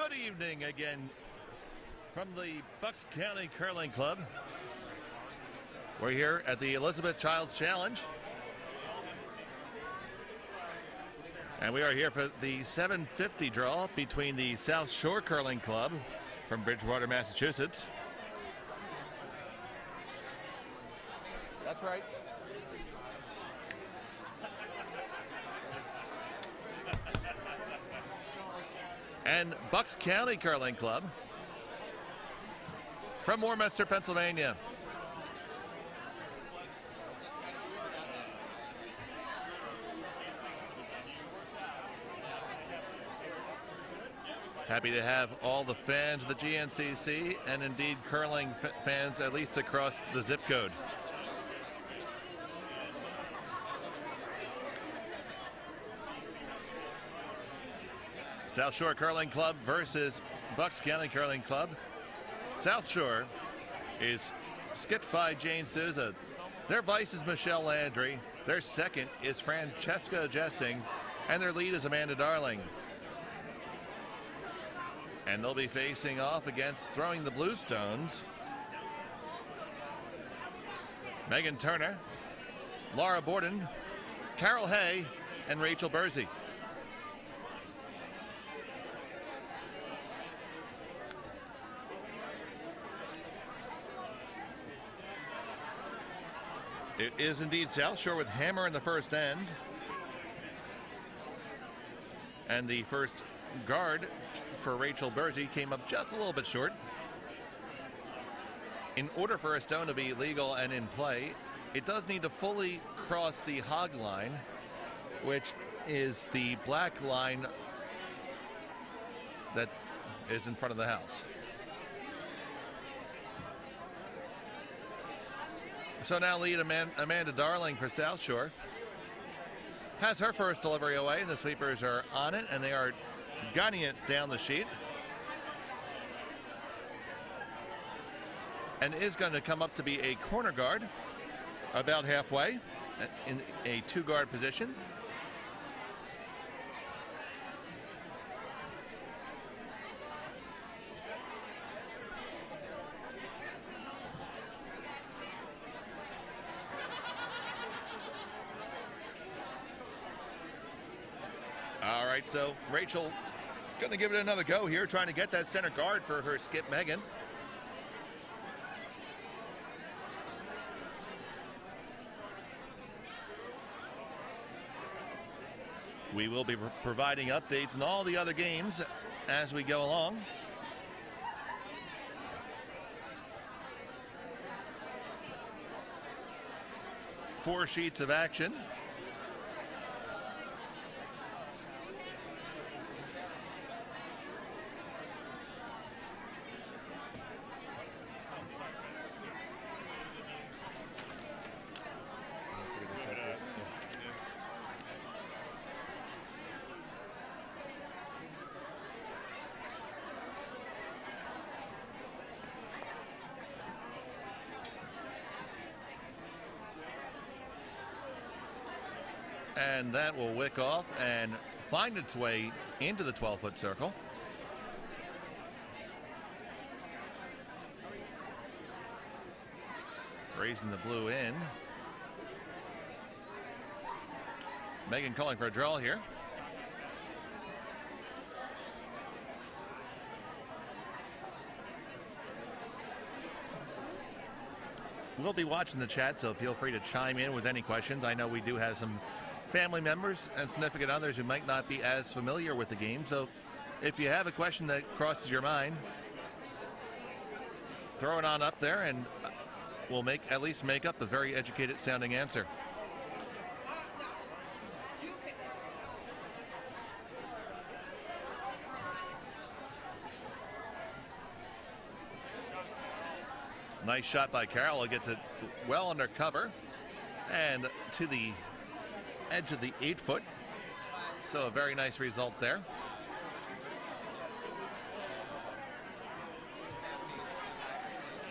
Good evening again from the Bucks County Curling Club. We're here at the Elizabeth Childs Challenge. And we are here for the 750 draw between the South Shore Curling Club from Bridgewater, Massachusetts. That's right. And Bucks County Curling Club from Warminster, Pennsylvania. Happy to have all the fans of the GNCC and indeed curling fans at least across the zip code. South Shore Curling Club versus Bucks County Curling Club. South Shore is skipped by Jane Souza. Their vice is Michelle Landry. Their second is Francesca Jestings. And their lead is Amanda Darling. And they'll be facing off against throwing the blue stones. Megan Turner, Laura Borden, Carol Hay, and Rachel Bursey. It is indeed South Shore with hammer in the first end. And the first guard for Rachel Bursey came up just a little bit short. In order for a stone to be legal and in play, it does need to fully cross the hog line, which is the black line that is in front of the house. So now lead Amanda Darling for South Shore. Has her first delivery away, and the sweepers are on it, and they are guiding it down the sheet. And is going to come up to be a corner guard about halfway in a two-guard position. All right, so Rachel going to give it another go here, trying to get that center guard for her skip, Megan. We will be providing updates on all the other games as we go along. Four sheets of action. And that will wick off and find its way into the 12-foot circle. Raising the blue in. Megan calling for a draw here. We'll be watching the chat, so feel free to chime in with any questions. I know we do have some family members and significant others who might not be as familiar with the game. So if you have a question that crosses your mind, throw it on up there and we'll at least make up a very educated sounding answer. Nice shot by Carol. It gets it well under cover and to the edge of the 8-foot. So a very nice result there.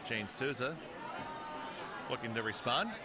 Jane Souza looking to respond.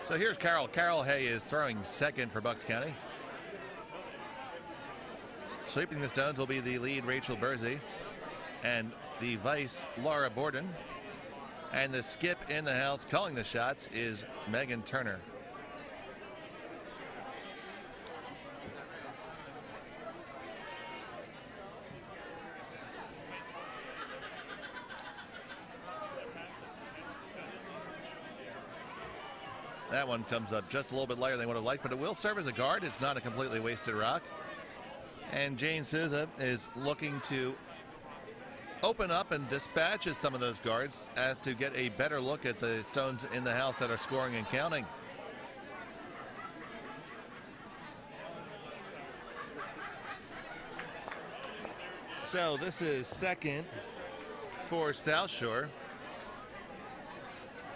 So here's Carol. Carol Hay is throwing second for Bucks County. Sweeping the stones will be the lead, Rachel Bursey, and the vice, Laura Borden. And the skip in the house calling the shots is Megan Turner. That one comes up just a little bit lighter than they would have liked, but it will serve as a guard. It's not a completely wasted rock. And Jane Souza is looking to open up and dispatches some of those guards as to get a better look at the stones in the house that are scoring and counting. So this is second for South Shore.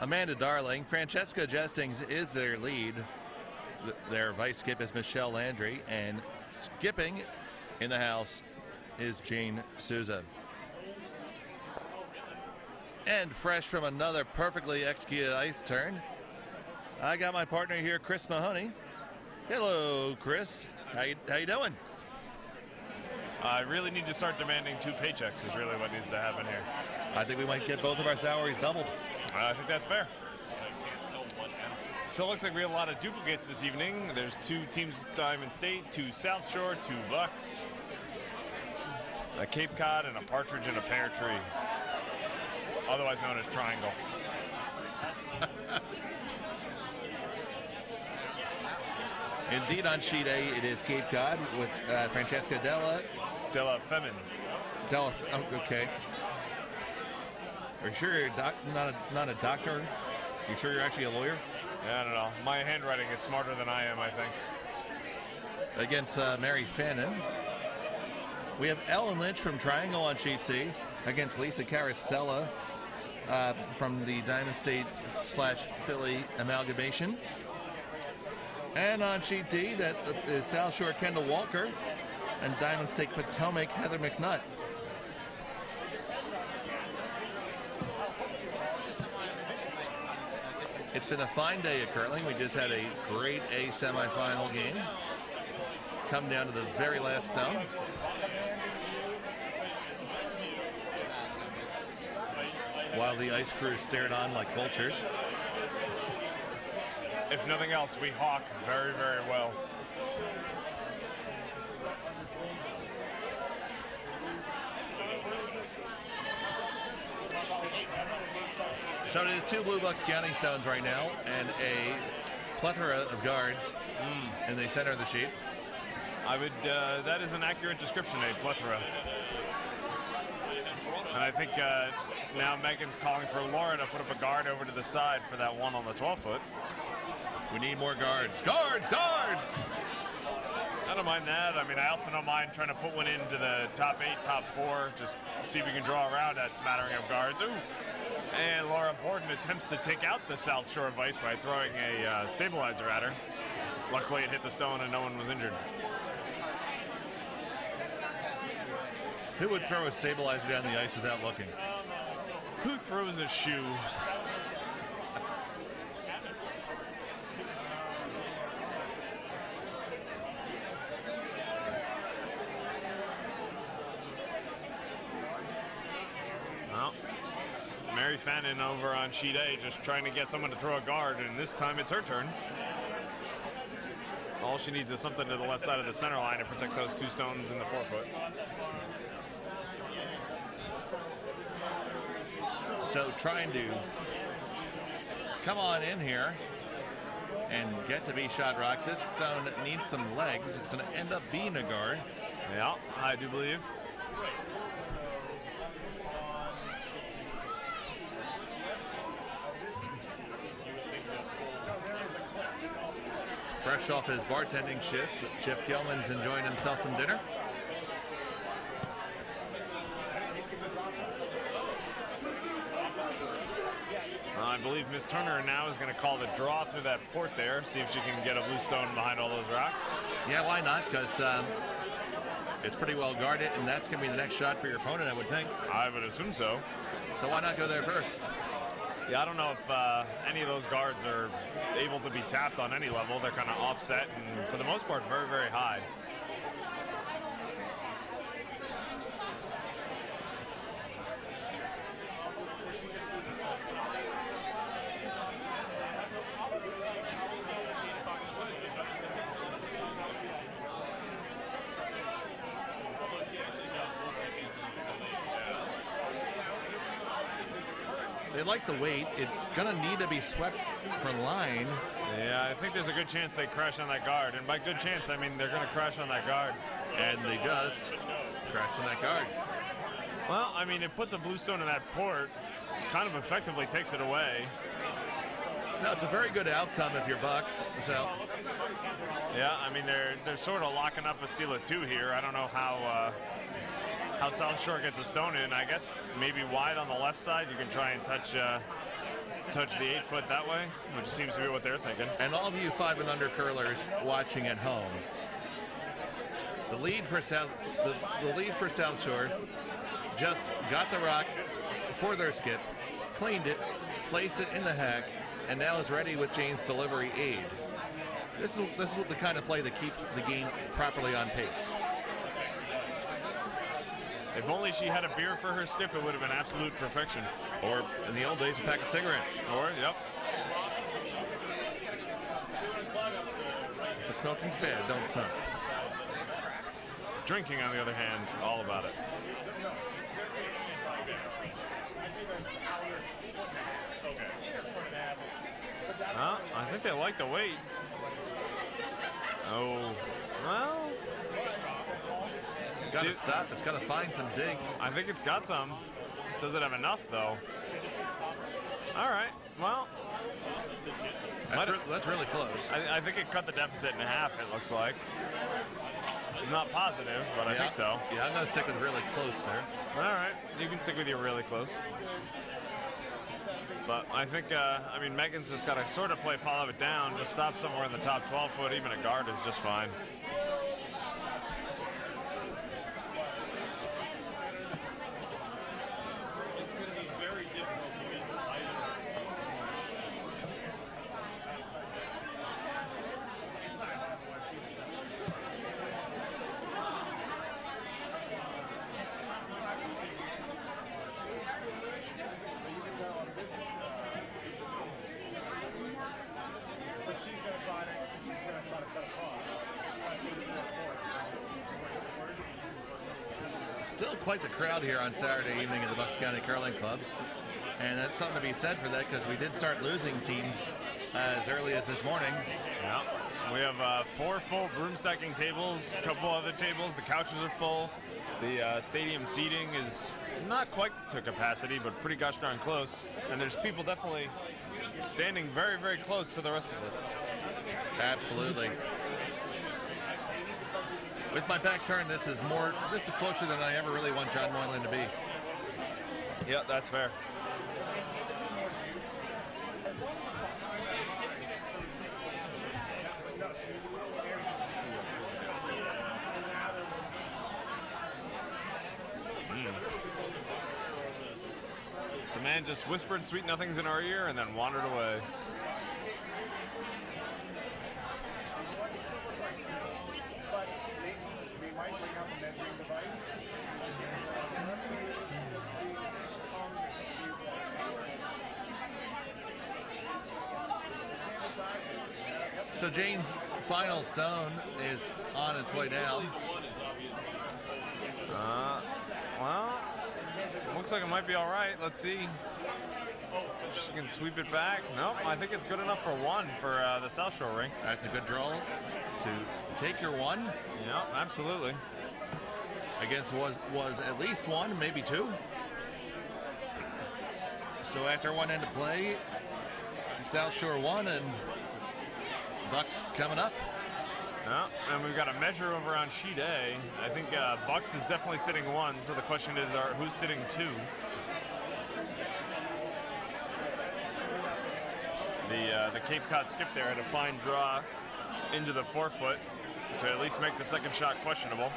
Amanda Darling. Francesca Jestings is their lead. Their vice skip is Michelle Landry, and skipping in the house is Jane Souza. And fresh from another perfectly executed ice turn, I got my partner here, Chris Mahoney. Hello, Chris. How you doing? I really need to start demanding 2 paychecks is really what needs to happen here. I think we might get both of our salaries doubled. I think that's fair. So it looks like we have a lot of duplicates this evening. There's 2 teams with Diamond State, 2 South Shore, 2 Bucks, a Cape Cod, and a partridge in a pear tree, otherwise known as triangle. Indeed, on sheet A, it is Cape Cod with Francesca Della Femin. Oh, okay. Are you sure you're not a doctor? You sure you're actually a lawyer? Yeah, I don't know. My handwriting is smarter than I am, I think. Against Mary Fannin. We have Ellen Lynch from Triangle on sheet C against Lisa Carasella from the Diamond State / Philly amalgamation. And on sheet D, that is South Shore Kendall Walker and Diamond State Potomac Heather McNutt. It's been a fine day at curling. We just had a great A semifinal game. Come down to the very last stone. While the ice crew stared on like vultures. If nothing else, we hawk very, very well. So it is 2 blue Bucks County stones right now and a plethora of guards in the center of the sheet. I would, that is an accurate description, a plethora. And I think now Megan's calling for Laura to put up a guard over to the side for that one on the 12-foot. We need more guards. Guards! Guards! I don't mind that. I mean, I also don't mind trying to put one into the top 8, top 4, just see if we can draw around that smattering of guards. Ooh. And Laura Borden attempts to take out the South Shore Vice by throwing a stabilizer at her. Luckily, it hit the stone and no one was injured. Who would throw a stabilizer down the ice without looking? Who throws a shoe? Well, Mary Fannin over on sheet A just trying to get someone to throw a guard, and this time it's her turn. All she needs is something to the left side of the center line to protect those 2 stones in the 4-foot. So trying to come on in here and get to be shot rock. This stone needs some legs. It's going to end up being a guard. Yeah, I do believe. Fresh off his bartending shift, Jeff Gelman's enjoying himself some dinner. I believe Miss Turner now is going to call the draw through that port there, see if she can get a blue stone behind all those rocks. Yeah, why not? Because it's pretty well guarded, and that's going to be the next shot for your opponent, I would think. I would assume so. So why not go there first? Yeah, I don't know if any of those guards are able to be tapped on any level. They're kind of offset and, for the most part, very, very high. They like the weight. It's going to need to be swept for line. Yeah, I think there's a good chance they crash on that guard. And by good chance, I mean they're going to crash on that guard. And they just crashed on that guard. Well, I mean, it puts a bluestone in that port, kind of effectively takes it away. No, it's a very good outcome if you're Bucks. So. Yeah, I mean, they're sort of locking up a steal of 2 here. I don't know how South Shore gets a stone in. I guess maybe wide on the left side. You can try and touch the 8-foot that way, which seems to be what they're thinking. And all of you 5 and under curlers watching at home, the lead for South Shore just got the rock for their skip, cleaned it, placed it in the hack, and now is ready with Jane's delivery aid. This is the kind of play that keeps the game properly on pace. If only she had a beer for her skip, it would have been absolute perfection. Or, in the old days, a pack of cigarettes. Or, yep. But smoking's bad, don't smoke. Drinking, on the other hand, all about it. I think they like the weight. Oh, well. It's got to stop. It's got to find some dig. I think it's got some. Does it have enough, though? All right. Well. That's really close. I think it cut the deficit in half, it looks like. I'm not positive, but I think so. Yeah, I'm going to stick with really close, sir. All right. You can stick with your really close. But I think, I mean, Megan's just got to sort of play follow it down, just stop somewhere in the top 12-foot. Even a guard is just fine. Still quite the crowd here on Saturday evening at the Bucks County Curling Club. And that's something to be said for that, because we did start losing teams as early as this morning. Yeah, we have 4 full broom stacking tables, a couple other tables. The couches are full. The stadium seating is not quite to capacity, but pretty gosh darn close. And there's people definitely standing very, very close to the rest of us. Absolutely. With my back turned, this is closer than I ever really want John Moylan to be. Yeah, that's fair. The man just whispered sweet nothings in our ear and then wandered away. So Jane's final stone is on its way down. Well, looks like it might be all right. Let's see. She can sweep it back. Nope, I think it's good enough for 1 for the South Shore ring. That's a good draw to take your 1. Yeah, absolutely. Against was at least 1, maybe 2. So after 1 end of play, South Shore 1 and Bucks coming up. Yeah, and we've got a measure over on sheet A. I think Bucks is definitely sitting 1, so the question is who's sitting 2? The Cape Cod skip there had a fine draw into the 4-foot to at least make the second shot questionable.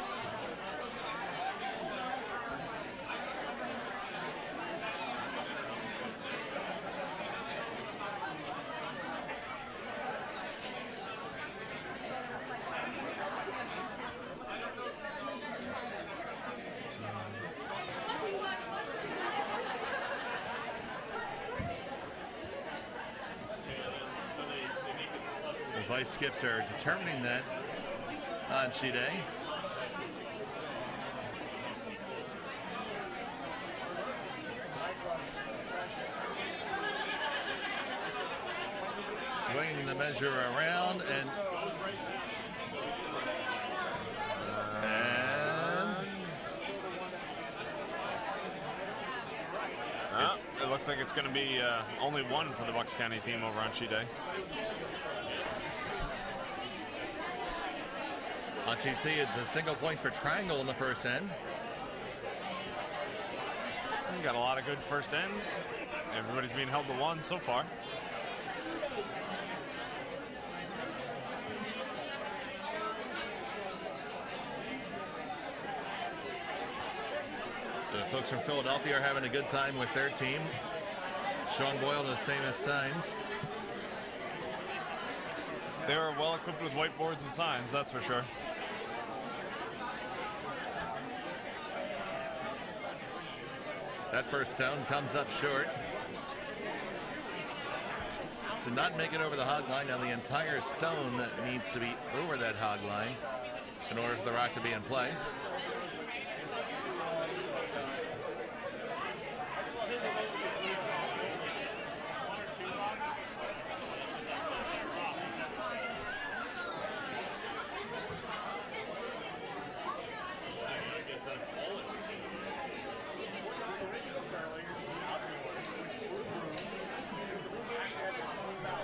vice skips are determining that on sheet A. Swinging the measure around and it looks like it's going to be only one for the Bucks County team over on sheet A. On sheet C, it's a single point for Triangle in the first end. We got a lot of good first ends. Everybody's being held to one so far. The folks from Philadelphia are having a good time with their team. Sean Boyle and his famous signs. They are well equipped with whiteboards and signs, that's for sure. That first stone comes up short. Did not make it over the hog line. Now the entire stone needs to be over that hog line in order for the rock to be in play.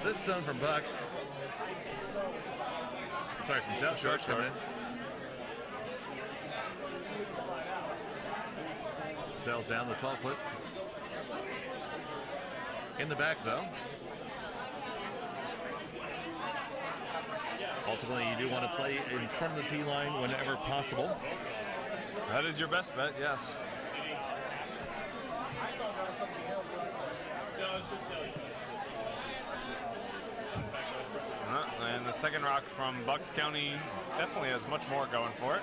This stone from Bucks. Sorry, from South Shore coming in. Sails down the 12-foot. In the back, though. Ultimately, you do want to play in front of the tee line whenever possible. That is your best bet, yes. And the second rock from Bucks County definitely has much more going for it.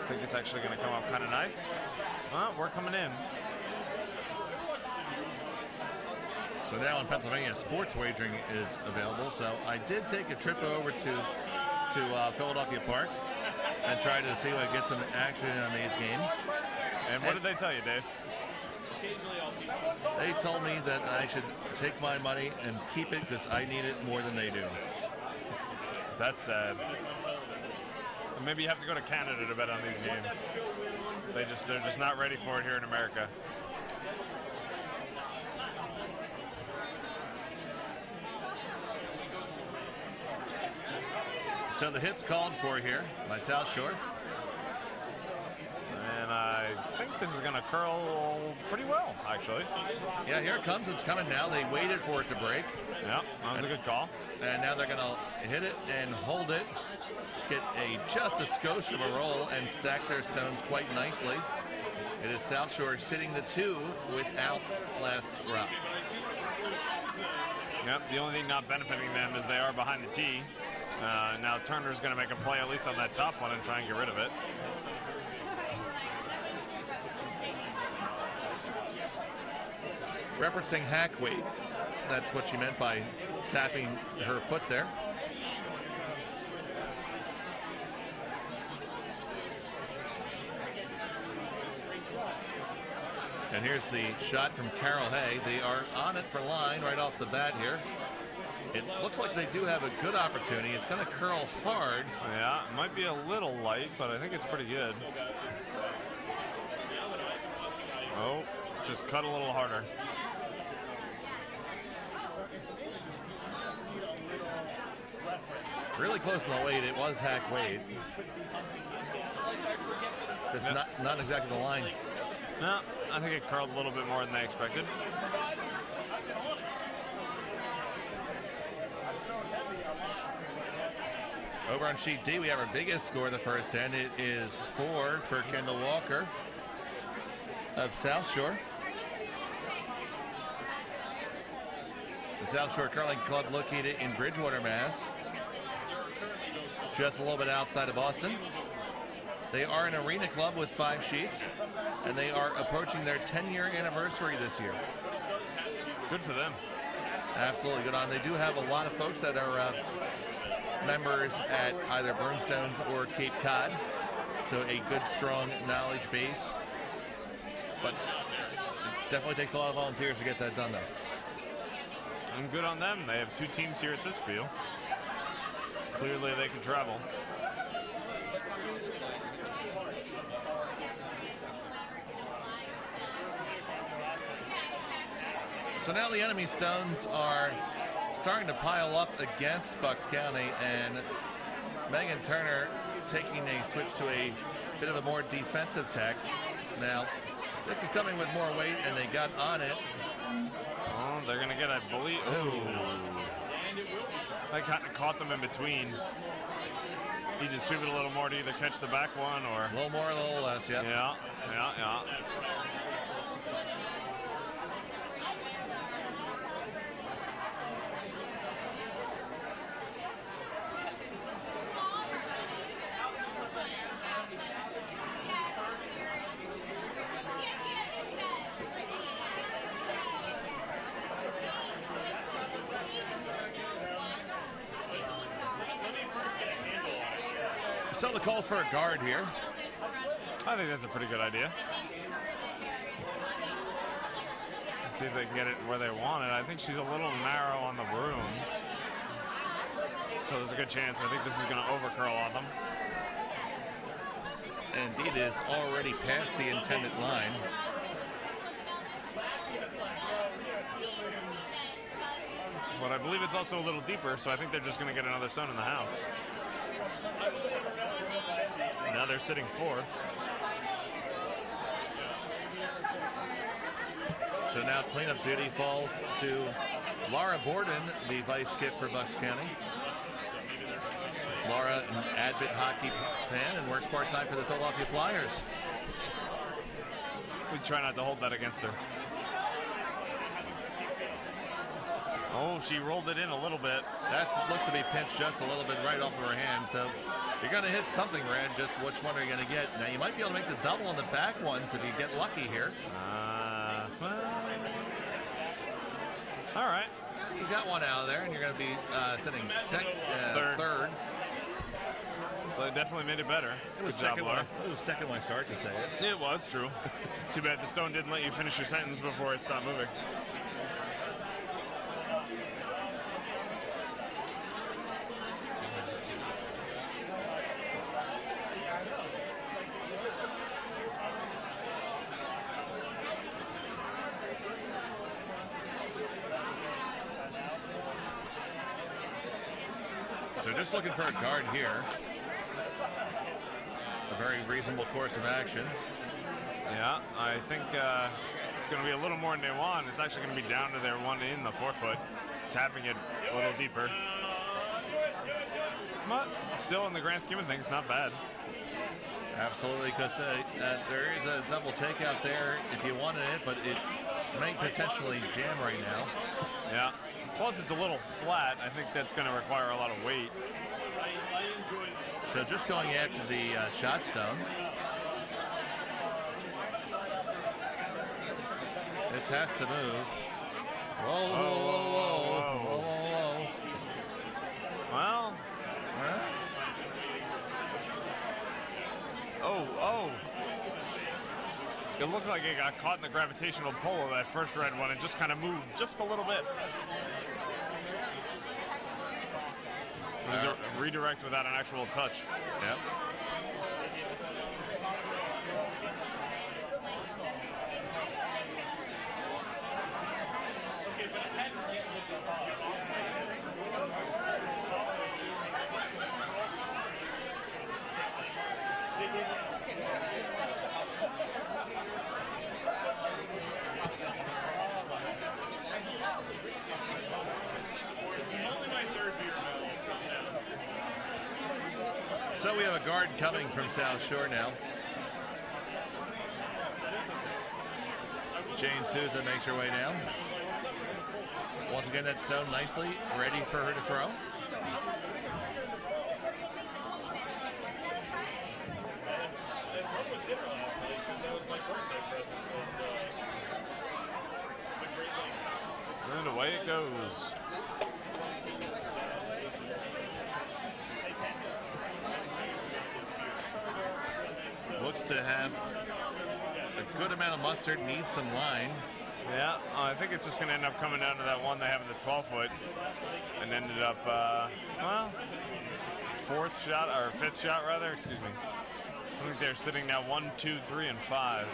I think it's actually going to come up kind of nice. Well, we're coming in. So now in Pennsylvania, sports wagering is available. So I did take a trip over to Philadelphia Park and try to see what gets some action on these games. And what did they tell you, Dave? They told me that I should take my money and keep it because I need it more than they do. That's sad. Maybe you have to go to Canada to bet on these games. They're just not ready for it here in America. So the hit's called for here by South Shore. And I think this is going to curl pretty well, actually. Yeah, here it comes. It's coming now. They waited for it to break. Yeah, that was a good call. And now they're going to hit it and hold it, get just a skosh of a roll, and stack their stones quite nicely. It is South Shore sitting the 2 without last rock. Yep, the only thing not benefiting them is they are behind the tee. Now Turner's going to make a play at least on that top one and try and get rid of it. Referencing hack weight. That's what she meant by tapping her foot there. And here's the shot from Carol Hay. They are on it for line right off the bat here. It looks like they do have a good opportunity. It's going to curl hard. Yeah, it might be a little light, but I think it's pretty good. Oh, just cut a little harder. Really close in the weight. It was hack weight. It's not exactly the line. No, I think it curled a little bit more than they expected. Over on sheet D, we have our biggest score of the first end. It is 4 for Kendall Walker of South Shore. The South Shore Curling Club located in Bridgewater, Mass. Just a little bit outside of Boston. They are an arena club with 5 sheets, and they are approaching their 10-year anniversary this year. Good for them. Absolutely good on. They do have a lot of folks that are members at either Broomstones or Cape Cod. So a good, strong knowledge base. But it definitely takes a lot of volunteers to get that done, though. And good on them. They have 2 teams here at this Spiel. Clearly they can travel. So now the enemy stones are starting to pile up against Bucks County, and Megan Turner taking a switch to a bit of a more defensive tact. Now, this is coming with more weight, and they got on it. Oh, they're going to get a bully. Oh. They kind of caught them in between. You just sweep it a little more to either catch the back one or... A little more, a little less, yeah. Yeah. So the calls for a guard here. I think that's a pretty good idea. Let's see if they can get it where they want it. I think she's a little narrow on the room. So there's a good chance. I think this is going to overcurl on them. And indeed is already past the intended line. But I believe it's also a little deeper, so I think they're just going to get another stone in the house. Now they're sitting 4. So now cleanup duty falls to Laura Borden, the vice skip for Bucks County. Laura, an avid hockey fan and works part-time for the Philadelphia Flyers. We try not to hold that against her. Oh, she rolled it in a little bit. That looks to be pinched just a little bit right off of her hand. So you're going to hit something, Red. Just which one are you going to get? Now, you might be able to make the double on the back ones if you get lucky here. Well, all right. You got one out of there, and you're going to be sitting third. So they definitely made it better. It was second when I started to say it. It was true. Too bad the stone didn't let you finish your sentence before it stopped moving. So just looking for a guard here. A very reasonable course of action. Yeah, I think it's going to be a little more than they want. It's actually going to be down to their one in the 4-foot, tapping it a little deeper. But still, in the grand scheme of things, not bad. Absolutely, because there is a double takeout there if you wanted it, but it may potentially jam right now. Yeah. Plus, it's a little flat. I think that's going to require a lot of weight. So just going after the shot stone. This has to move. Whoa, whoa, whoa, whoa, whoa, whoa. Well. Huh? Oh. It looked like it got caught in the gravitational pull of that first red one and just kind of moved just a little bit. It was a redirect without an actual touch. Yep. So we have a guard coming from South Shore now. Jane Souza makes her way down. Once again, that stone nicely ready for her to throw. And away it goes. looks to have a good amount of mustard, needs some line. Yeah, I think it's just going to end up coming down to that one they have in the 12-foot, and ended up, well, fifth shot rather, excuse me. I think they're sitting now 1, 2, 3, and 5.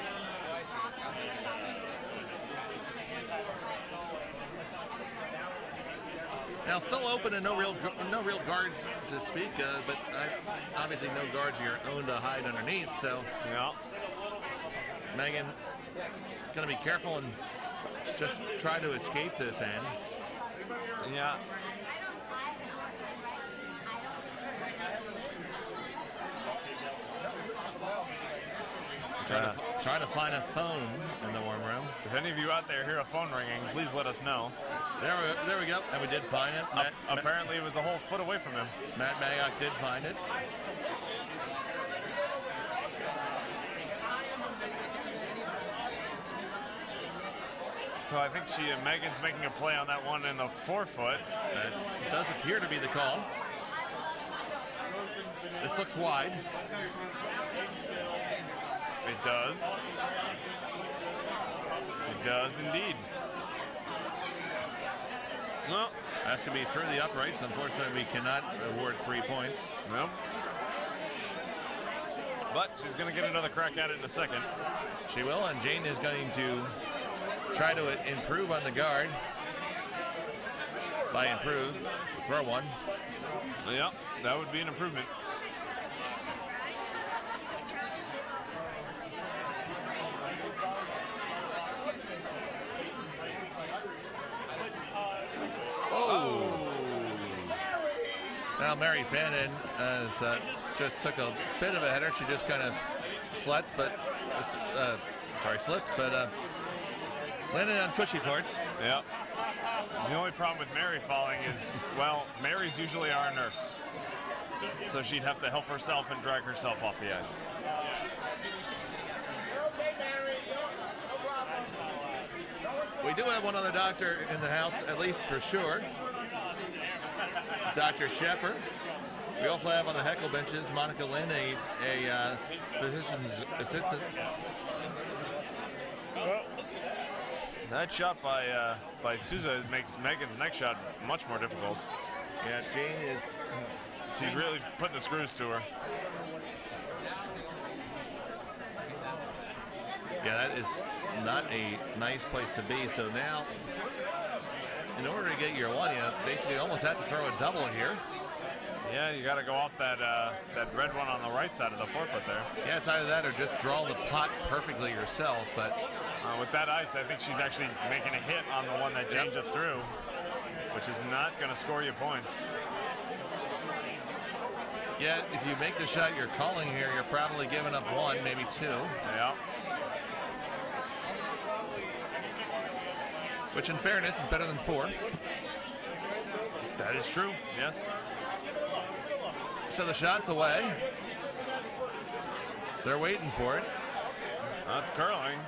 Now still open and no real guards to speak of, but obviously no guards of your own to hide underneath. So yeah, Megan gonna be careful and just try to escape this end. Yeah. Trying to find a phone in the warm room. If any of you out there hear a phone ringing, please let us know. There we go, and we did find it. Apparently it was a whole foot away from him. Matt Magok did find it. So I think Megan's making a play on that one in the 4-foot. That does appear to be the call. This looks wide. It does. It does indeed. Well, has to be through the uprights. Unfortunately, we cannot award 3 points. Nope. But she's going to get another crack at it in a second. She will, and Jane is going to try to improve on the guard. By improve, throw one. Yeah, that would be an improvement. Now Mary Fannin just took a bit of a header. She just kind of slipped, but landed on cushy parts. Yeah. The only problem with Mary falling is, well, Mary's usually our nurse, so she'd have to help herself and drag herself off the ice. We do have one other doctor in the house, at least for sure. Dr. Sheffer. We also have on the heckle benches Monica Lynn, a physician's assistant. That shot by Souza makes Megan's next shot much more difficult. Yeah, Jane is. She's really putting the screws to her. Yeah, that is not a nice place to be. So now, in order to get your one, you basically almost have to throw a double here. Yeah, you got to go off that red one on the right side of the 4-foot there. Yeah, it's either that or just draw the pot perfectly yourself. But with that ice, I think she's actually making a hit on the one that Jane just threw, which is not going to score you points. Yeah, if you make the shot you're calling here, you're probably giving up 1, maybe 2. Yeah. Which, in fairness, is better than 4. That is true, yes. So the shot's away. They're waiting for it. That's curling.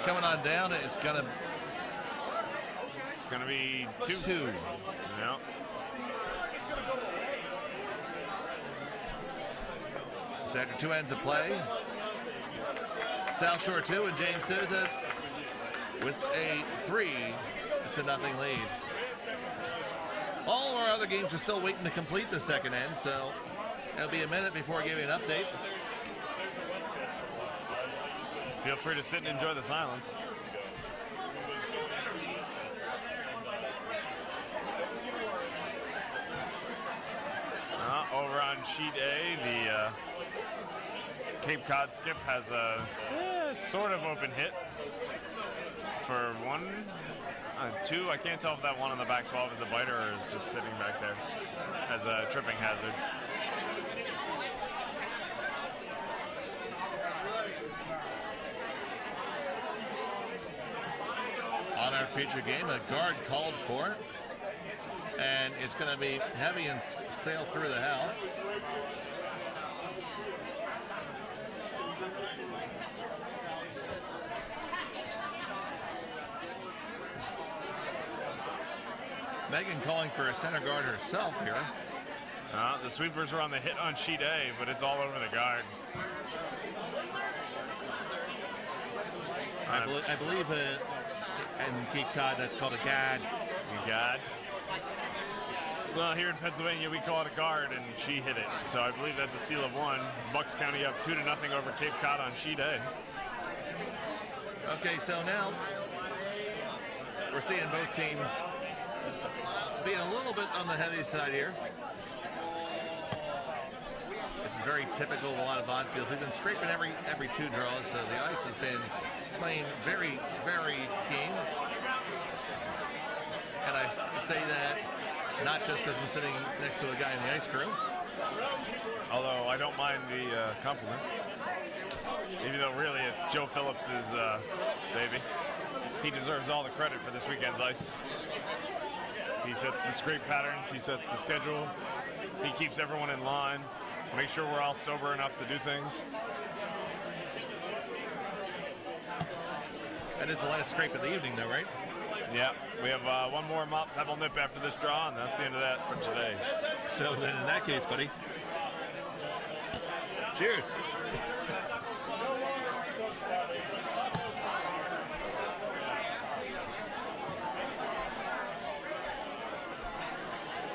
Coming on down, it's gonna be 2. Yeah. So after 2 ends of play, South Shore 2 and Jane Souza with a 3-0 lead. All of our other games are still waiting to complete the second end, so it'll be a minute before I give you an update. Feel free to sit and enjoy the silence. Over on sheet A, the Cape Cod skip has a sort of open hit for 1, 2. I can't tell if that one on the back 12 is a biter or is just sitting back there as a tripping hazard. On our feature game, a guard called for, and it's going to be heavy and sail through the house. Megan calling for a center guard herself here. The sweepers are on the hit on sheet A, but it's all over the guard. I believe in Cape Cod that's called a guard. Guard. Well, here in Pennsylvania we call it a guard, and she hit it. So I believe that's a steal of 1. Bucks County up 2-0 over Cape Cod on sheet A. Okay, so now we're seeing both teams being a little bit on the heavy side here. This is very typical of a lot of odds fields. We've been scraping every 2 draws, so the ice has been playing very, very keen. And I say that not just because I'm sitting next to a guy in the ice crew. Although I don't mind the compliment. Even though really it's Joe Phillips' baby. He deserves all the credit for this weekend's ice. He sets the scrape patterns, he sets the schedule, he keeps everyone in line, make sure we're all sober enough to do things. That is the last scrape of the evening though, right? Yeah, we have one more mop pebble nip after this draw, and that's the end of that for today. So then in that case, buddy, cheers.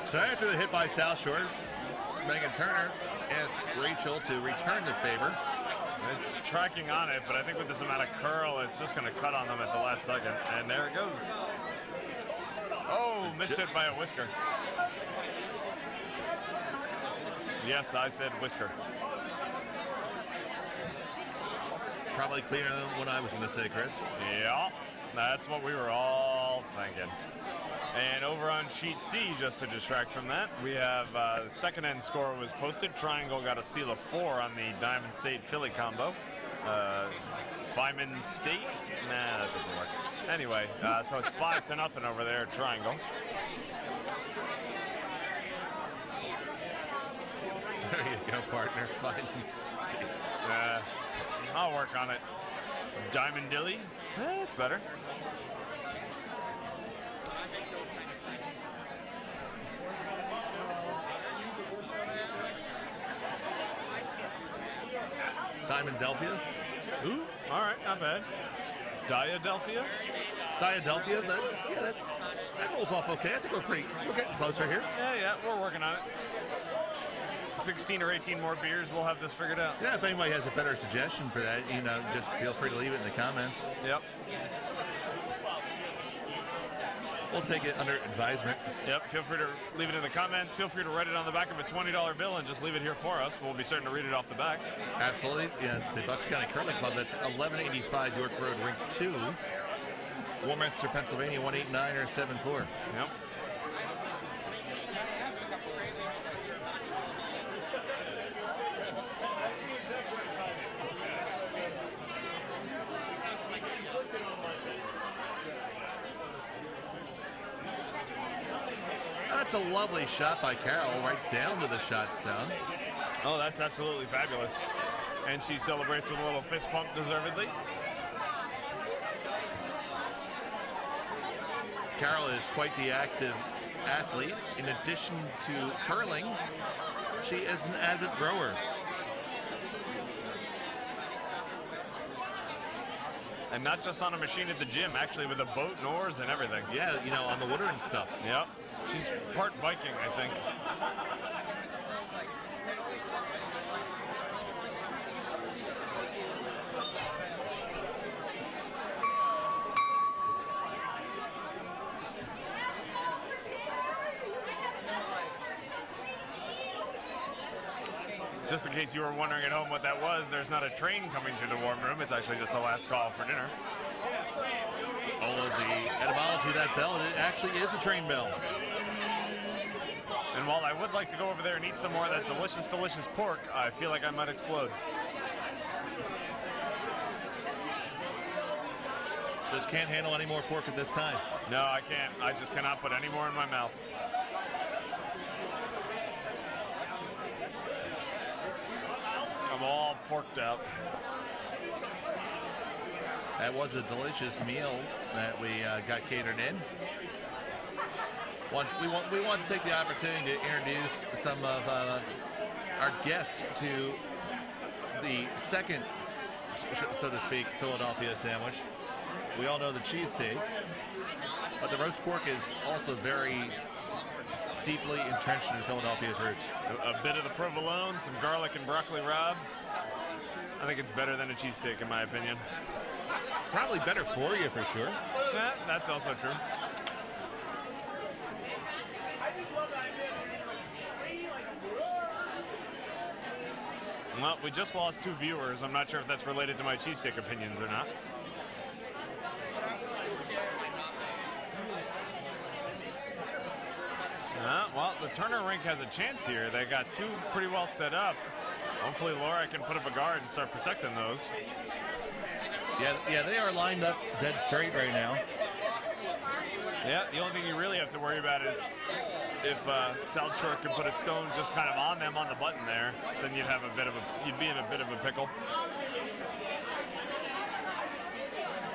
So after the hit by South Shore, Megan Turner asked Rachel to return the favor. It's tracking on it, but I think with this amount of curl, it's just going to cut on them at the last second. And there it goes. Oh, missed it by a whisker. Yes, I said whisker. Probably cleaner than what I was going to say, Chris. Yeah, that's what we were all thinking. And over on sheet C, just to distract from that, we have the second end score was posted. Triangle got a steal of 4 on the Diamond State Philly combo. Feynman State? Nah, that doesn't work. Anyway, so it's 5-0 over there at Triangle. There you go, partner. Feynman State. I'll work on it. Diamond Dilly? It's better. Diamondelphia. Ooh, all right, not bad. Diadelphia? Diadelphia, that rolls off okay. I think we're getting closer here. Yeah, we're working on it. 16 or 18 more beers, we'll have this figured out. Yeah, if anybody has a better suggestion for that, just feel free to leave it in the comments. Yep. We'll take it under advisement. Yep, feel free to leave it in the comments. Feel free to write it on the back of a $20 bill and just leave it here for us. We'll be certain to read it off the back. Absolutely. Yeah, it's the Bucks County Curling Club. That's 1185 York Road, Rink 2. Warminster, Pennsylvania, 189 or 74. Yep. That's a lovely shot by Carol, right down to the shot stone. Oh, that's absolutely fabulous. And she celebrates with a little fist pump, deservedly. Carol is quite the active athlete. In addition to curling, she is an avid rower. And not just on a machine at the gym, actually with a boat and oars and everything. Yeah, on the water and stuff. Yep. She's part Viking, I think. Just in case you were wondering at home what that was, there's not a train coming through the warm room. It's actually just the last call for dinner. All of the etymology of that bell, it actually is a train bell. And while I would like to go over there and eat some more of that delicious, delicious pork, I feel like I might explode. Just can't handle any more pork at this time. No, I can't. I just cannot put any more in my mouth. I'm all porked out. That was a delicious meal that we got catered in. We want to take the opportunity to introduce some of our guests to the second, so to speak, Philadelphia sandwich. We all know the cheesesteak, but the roast pork is also very deeply entrenched in Philadelphia's roots. A bit of the provolone, some garlic and broccoli rabe. I think it's better than a cheesesteak in my opinion. Probably better for you for sure. Yeah, that's also true. Well, we just lost 2 viewers. I'm not sure if that's related to my cheesesteak opinions or not. Well, the Turner rink has a chance here. They got 2 pretty well set up. Hopefully Laura can put up a guard and start protecting those. Yeah, they are lined up dead straight right now. Yeah, the only thing you really have to worry about is if South Shore can put a stone just kind of on them on the button there, then you'd be in a bit of a pickle.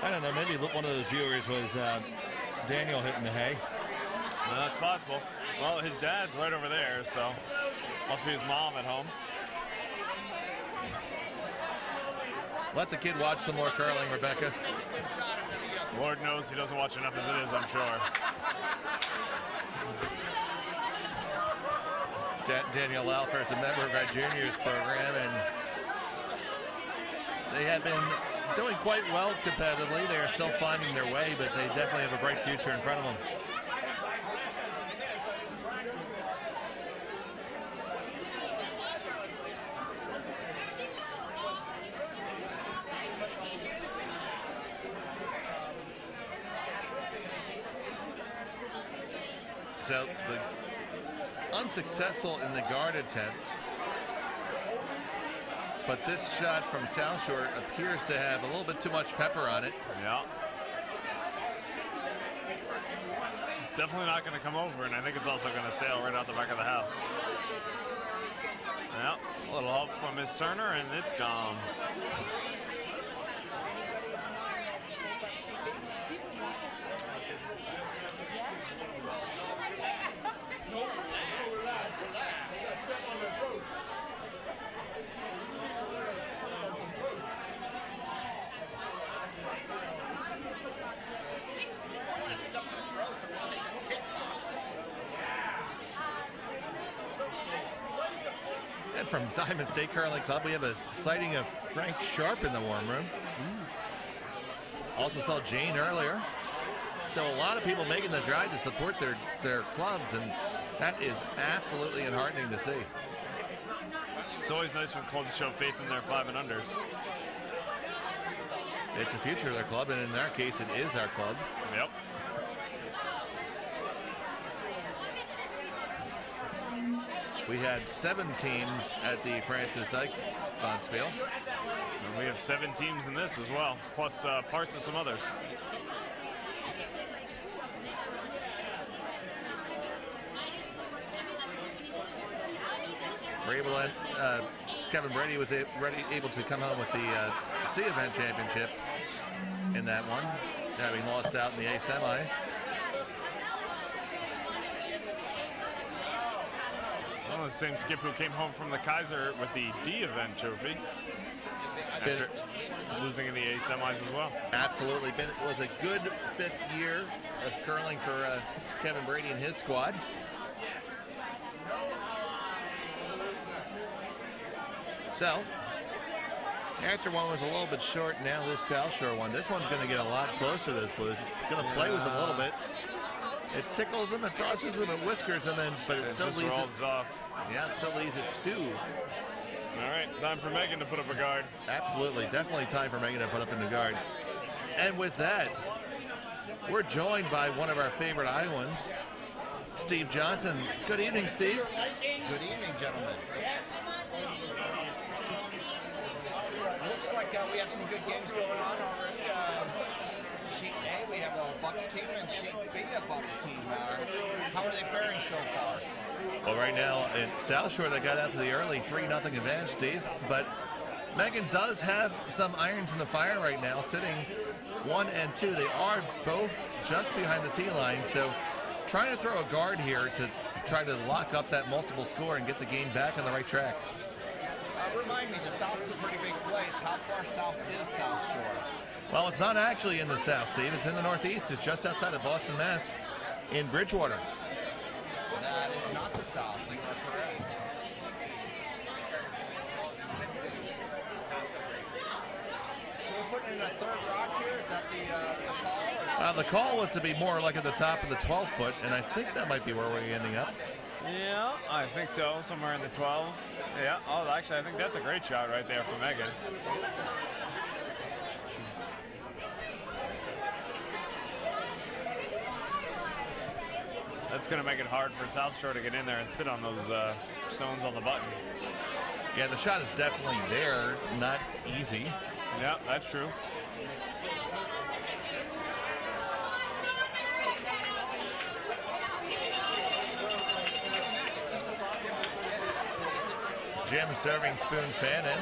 I don't know, maybe one of those viewers was Daniel hitting the hay. That's possible. Well, his dad's right over there, so must be his mom at home. Let the kid watch some more curling, Rebecca. Lord knows he doesn't watch enough as it is, I'm sure. Daniel Laufer is a member of our juniors program, and they have been doing quite well competitively. They are still finding their way, but they definitely have a bright future in front of them. So the unsuccessful in the guard attempt, but this shot from South Shore appears to have a little bit too much pepper on it. Yeah. Definitely not going to come over, and I think it's also going to sail right out the back of the house. Yep, a little help from Miss Turner, and it's gone. And from Diamond State Curling Club, we have a sighting of Frank Sharp in the warm room. Also saw Jane earlier. So a lot of people making the drive to support their clubs, and that is absolutely enheartening to see. It's always nice when clubs show faith in their 5 and unders. It's the future of their club, and in our case, it is our club. Yep. We had 7 teams at the Francis Dykes Bonspiel. And we have 7 teams in this as well, plus parts of some others. We're able to, Kevin Brady was able to come home with the C event championship in that one, having lost out in the A semis. Well, the same skip who came home from the Kaiser with the D event trophy after losing in the A semis as well. Absolutely. It was a good 5th year of curling for Kevin Brady and his squad. So, after one was a little bit short, now this South Shore one. This one's going to get a lot closer to those Blues. It's going to play with them a little bit. It tickles them, it tosses them, it whiskers them, but it still leaves it off. Yeah, it still leaves it 2. All right, time for Megan to put up a guard. Absolutely, definitely time for Megan to put up in the guard. And with that, we're joined by one of our favorite Iowans, Steve Johnson. Good evening, Steve. Good evening, gentlemen. Looks like we have some good games going on already. Sheet A, we have a Bucks team, and Sheet B, a Bucks team. How are they faring so far? Well, right now in South Shore, they got out to the early 3-0 advantage, Steve. But Megan does have some irons in the fire right now, sitting 1 and 2. They are both just behind the tee line, so trying to throw a guard here to try to lock up that multiple score and get the game back on the right track. Remind me, the South's a pretty big place. How far south is South Shore? Well, it's not actually in the South, Steve. It's in the Northeast. It's just outside of Boston, Mass, in Bridgewater. That is not the South. You are correct. So we're putting in a third rock here. Is that the call? The call was to be more like at the top of the 12-foot, and I think that might be where we're ending up. Yeah, I think so. Somewhere in the 12. Yeah. Oh, actually, I think that's a great shot right there from Megan. That's going to make it hard for South Shore to get in there and sit on those stones on the button. Yeah, the shot is definitely there. Not easy. Yeah, that's true. Jim serving Spoon Fannin,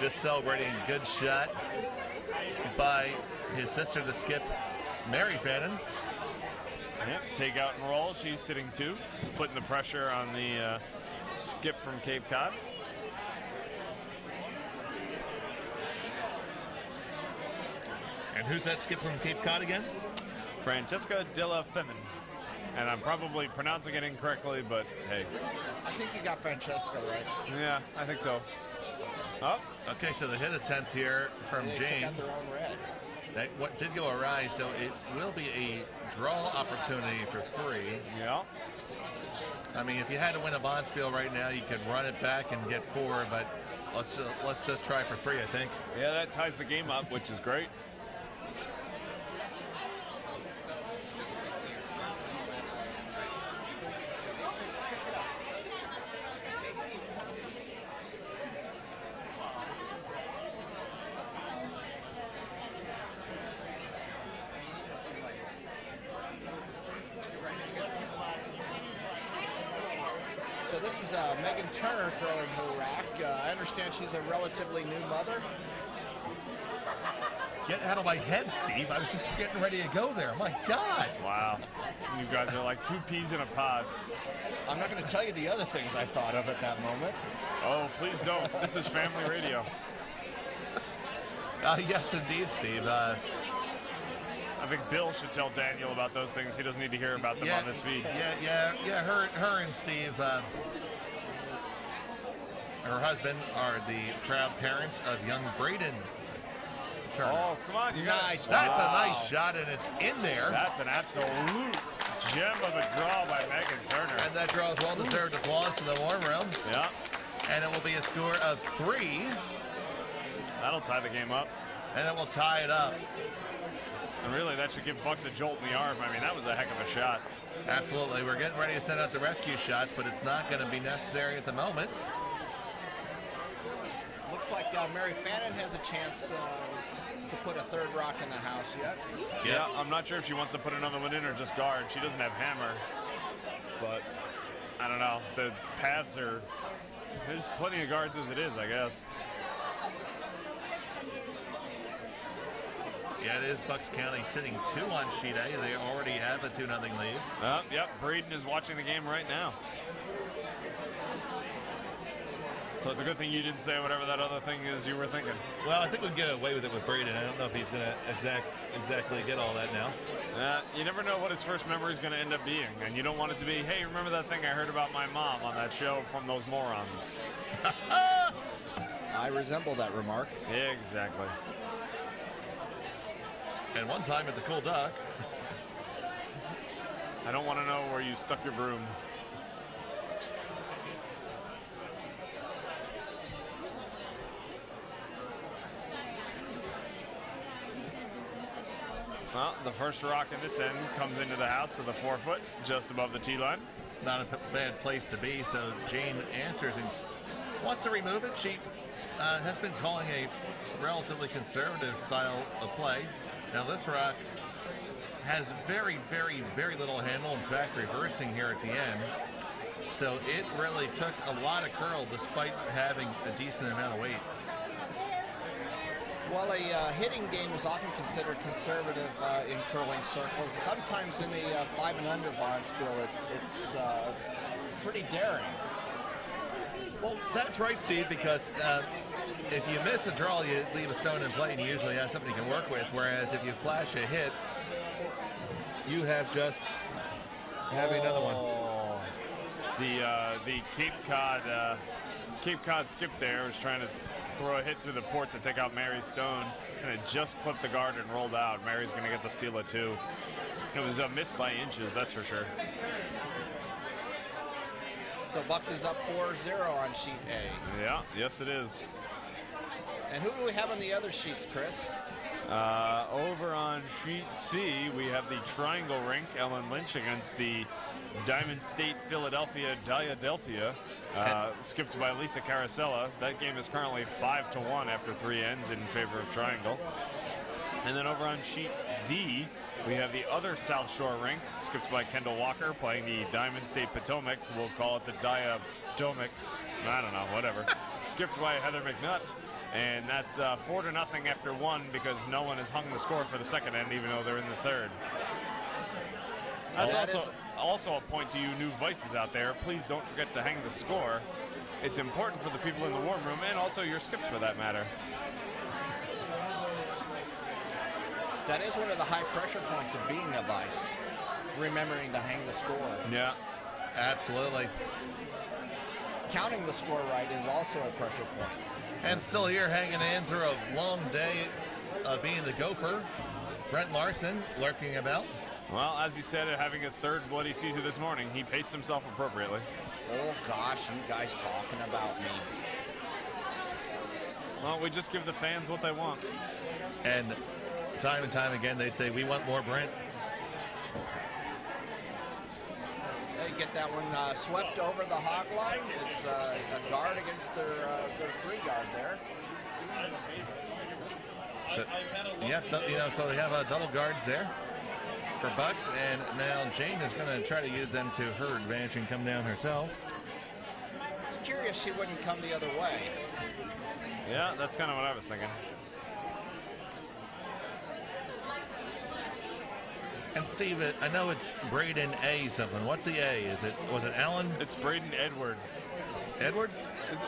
just celebrating a good shot by his sister, the skip, Mary Fannin. Yep, take out and roll. She's sitting two, putting the pressure on the skip from Cape Cod. And who's that skip from Cape Cod again? Francesca Della Femin. And I'm probably pronouncing it incorrectly, but hey. I think you got Francesca right. Yeah, I think so. Oh. Okay, so the hit attempt here from They Jane. took out their own red. That what did go awry, so it will be a draw opportunity for three. Yeah. I mean, if you had to win a Bonspiel right now, you could run it back and get four, but let's just try for three, I think. Yeah, that ties the game up, which is great. So this is Megan Turner throwing her rack. I understand she's a relatively new mother. Get out of my head, Steve. I was just getting ready to go there. My God. Wow. You guys are like two peas in a pod. I'm not going to tell you the other things I thought of at that moment. Oh, please don't. This is family radio. Yes, indeed, Steve. I think Bill should tell Daniel about those things. He doesn't need to hear about them on this feed. Yeah. Her and Steve, her husband, are the proud parents of young Braden Turner. Oh, come on. You Nice. That's a nice shot, and it's in there. That's an absolute gem of a draw by Megan Turner. And that draws well-deserved applause to the warm room. Yeah. And it will be a score of 3. That'll tie the game up. And it will tie it up. And really, that should give Bucks a jolt in the arm. I mean, that was a heck of a shot. Absolutely. We're getting ready to send out the rescue shots, but it's not going to be necessary at the moment. Looks like Mary Fannin has a chance to put a third rock in the house yet. Yeah, I'm not sure if she wants to put another one in or just guard. She doesn't have hammer. But, I don't know. The paths are... There's plenty of guards as it is, I guess. Yeah, it is Bucks County sitting 2 on sheet A. They already have a 2-0 lead. Yep, Braden is watching the game right now. So it's a good thing you didn't say whatever that other thing is you were thinking. Well, I think we can get away with it with Braden. I don't know if he's going to exactly get all that now. You never know what his first memory is going to end up being. And you don't want it to be, hey, remember that thing I heard about my mom on that show from those morons? I resemble that remark. Yeah, exactly. And one time at the Cool Duck. I don't want to know where you stuck your broom. Well, the first rock in this end comes into the house to the 4-foot, just above the tee line. Not a bad place to be, so Jane answers and wants to remove it. She has been calling a relatively conservative style of play. Now this rock has very, very, very little handle. In fact, reversing here at the end. So it really took a lot of curl despite having a decent amount of weight. Well, a hitting game is often considered conservative in curling circles. Sometimes in the 5 and under bonspiel, it's pretty daring. Well, that's right, Steve, because if you miss a draw, you leave a stone in play, and you usually have something you can work with, whereas if you flash a hit, you have just having another one. The Cape Cod skip there was trying to throw a hit through the port to take out Mary Stone, and it just clipped the guard and rolled out. Mary's going to get the steal at 2. It was a miss by inches, that's for sure. So Bucks is up 4-0 on sheet A. Yeah, yes it is. And who do we have on the other sheets, Chris? Over on sheet C, we have the triangle rink, Ellen Lynch against the Diamond State Philadelphia Diadelphia, skipped by Lisa Carosella. That game is currently 5-1 after 3 ends in favor of triangle. And then over on sheet D, we have the other South Shore rink, skipped by Kendall Walker, playing the Diamond State Potomac. We'll call it the Diatomics. I don't know, whatever. Skipped by Heather McNutt. And that's 4-0 after 1 because no one has hung the score for the second end, even though they're in the third. That's also a point to you new Vices out there. Please don't forget to hang the score. It's important for the people in the warm room and also your skips for that matter. That is one of the high pressure points of being a Vice, remembering to hang the score. Yeah, Absolutely. Counting the score right is also a pressure point. And still here hanging in through a long day of being the Gopher, Brent Larson lurking about. well, as he said, having his 3rd bloody Caesar this morning, he paced himself appropriately. Oh gosh, you guys talking about me. Well, we just give the fans what they want. And time again, they say, we want more Brent. They get that one swept over the hog line. It's a guard against their 3-guard there. So, yeah, so they have double guards there for Bucks, and now Jane is going to try to use them to her advantage and come down herself. It's curious she wouldn't come the other way. Yeah, that's kind of what I was thinking. And Steve, I know it's Braden A something. What's the A? Was it Alan? It's Braden Edward. Edward? Is it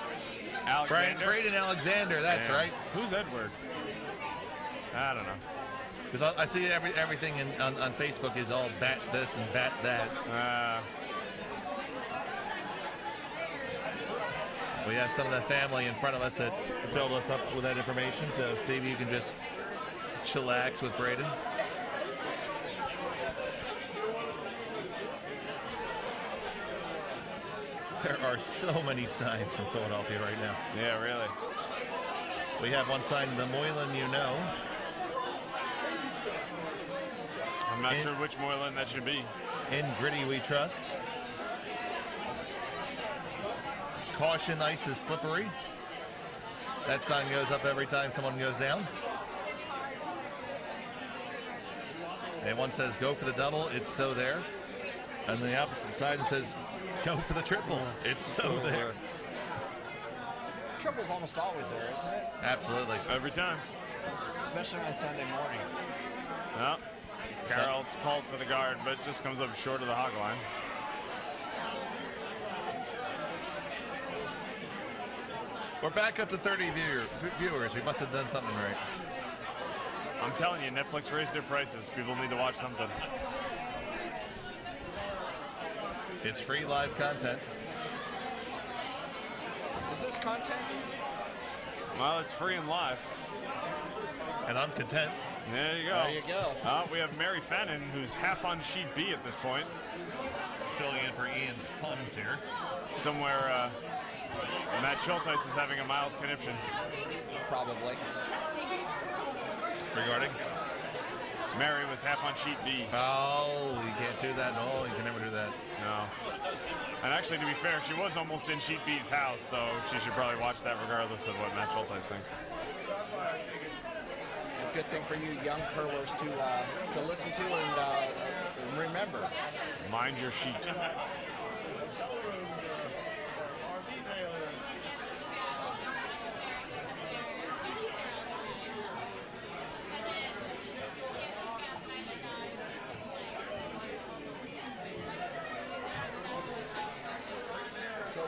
Alexander? Braden Alexander, that's Damn. right. Who's Edward? I don't know. Because I see everything on Facebook is all bat this and bat that. We have some of the family in front of us that filled us up with that information. So, Steve, you can just chillax with Braden. There are so many signs from Philadelphia right now. Yeah, really. We have one sign, the Moylan you know. I'm not sure which Moylan that should be. In Gritty we trust. Caution, ice is slippery. That sign goes up every time someone goes down. And one says go for the double, it's so there. And the opposite side it says go for the triple, it's so there. Triple's almost always there, isn't it? Absolutely. Every time. Especially on Sunday morning. Well, Carroll called for the guard, but just comes up short of the hog line. We're back up to 30 viewers. We must have done something right. I'm telling you, Netflix raised their prices. People need to watch something. It's free live content. Is this content? Well, it's free and live. And I'm content. There you go. There you go. We have Mary Fannin, who's half on sheet B at this point. Filling in for Ian's puns here. Somewhere, Matt Schulteis is having a mild conniption. Probably. Regarding? Mary was half on sheet B. Oh, you can't do that. No, you can never do that. No. And actually, to be fair, she was almost in sheet B's house, so she should probably watch that regardless of what Matt Schulteis thinks. It's a good thing for you young curlers to listen to and remember. Mind your sheet.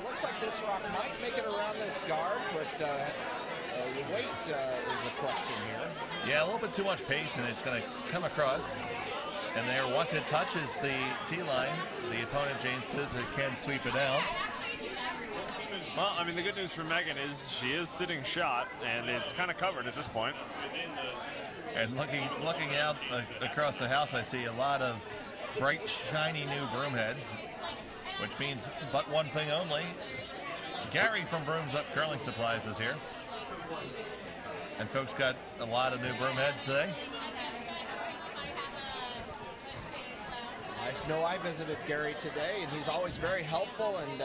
looks like this rock might make it around this guard, but the weight is a question here. Yeah, a little bit too much pace, and it's going to come across. And there, once it touches the tee line, the opponent, Jane Souza, can sweep it out. Well, I mean, the good news for Megan is she is sitting shot, and it's kind of covered at this point. And looking out across the house, I see a lot of bright, shiny new broom heads, which means but one thing only. Gary from Brooms Up Curling Supplies is here. And folks got a lot of new broom heads today. I know I visited Gary today, and he's always very helpful and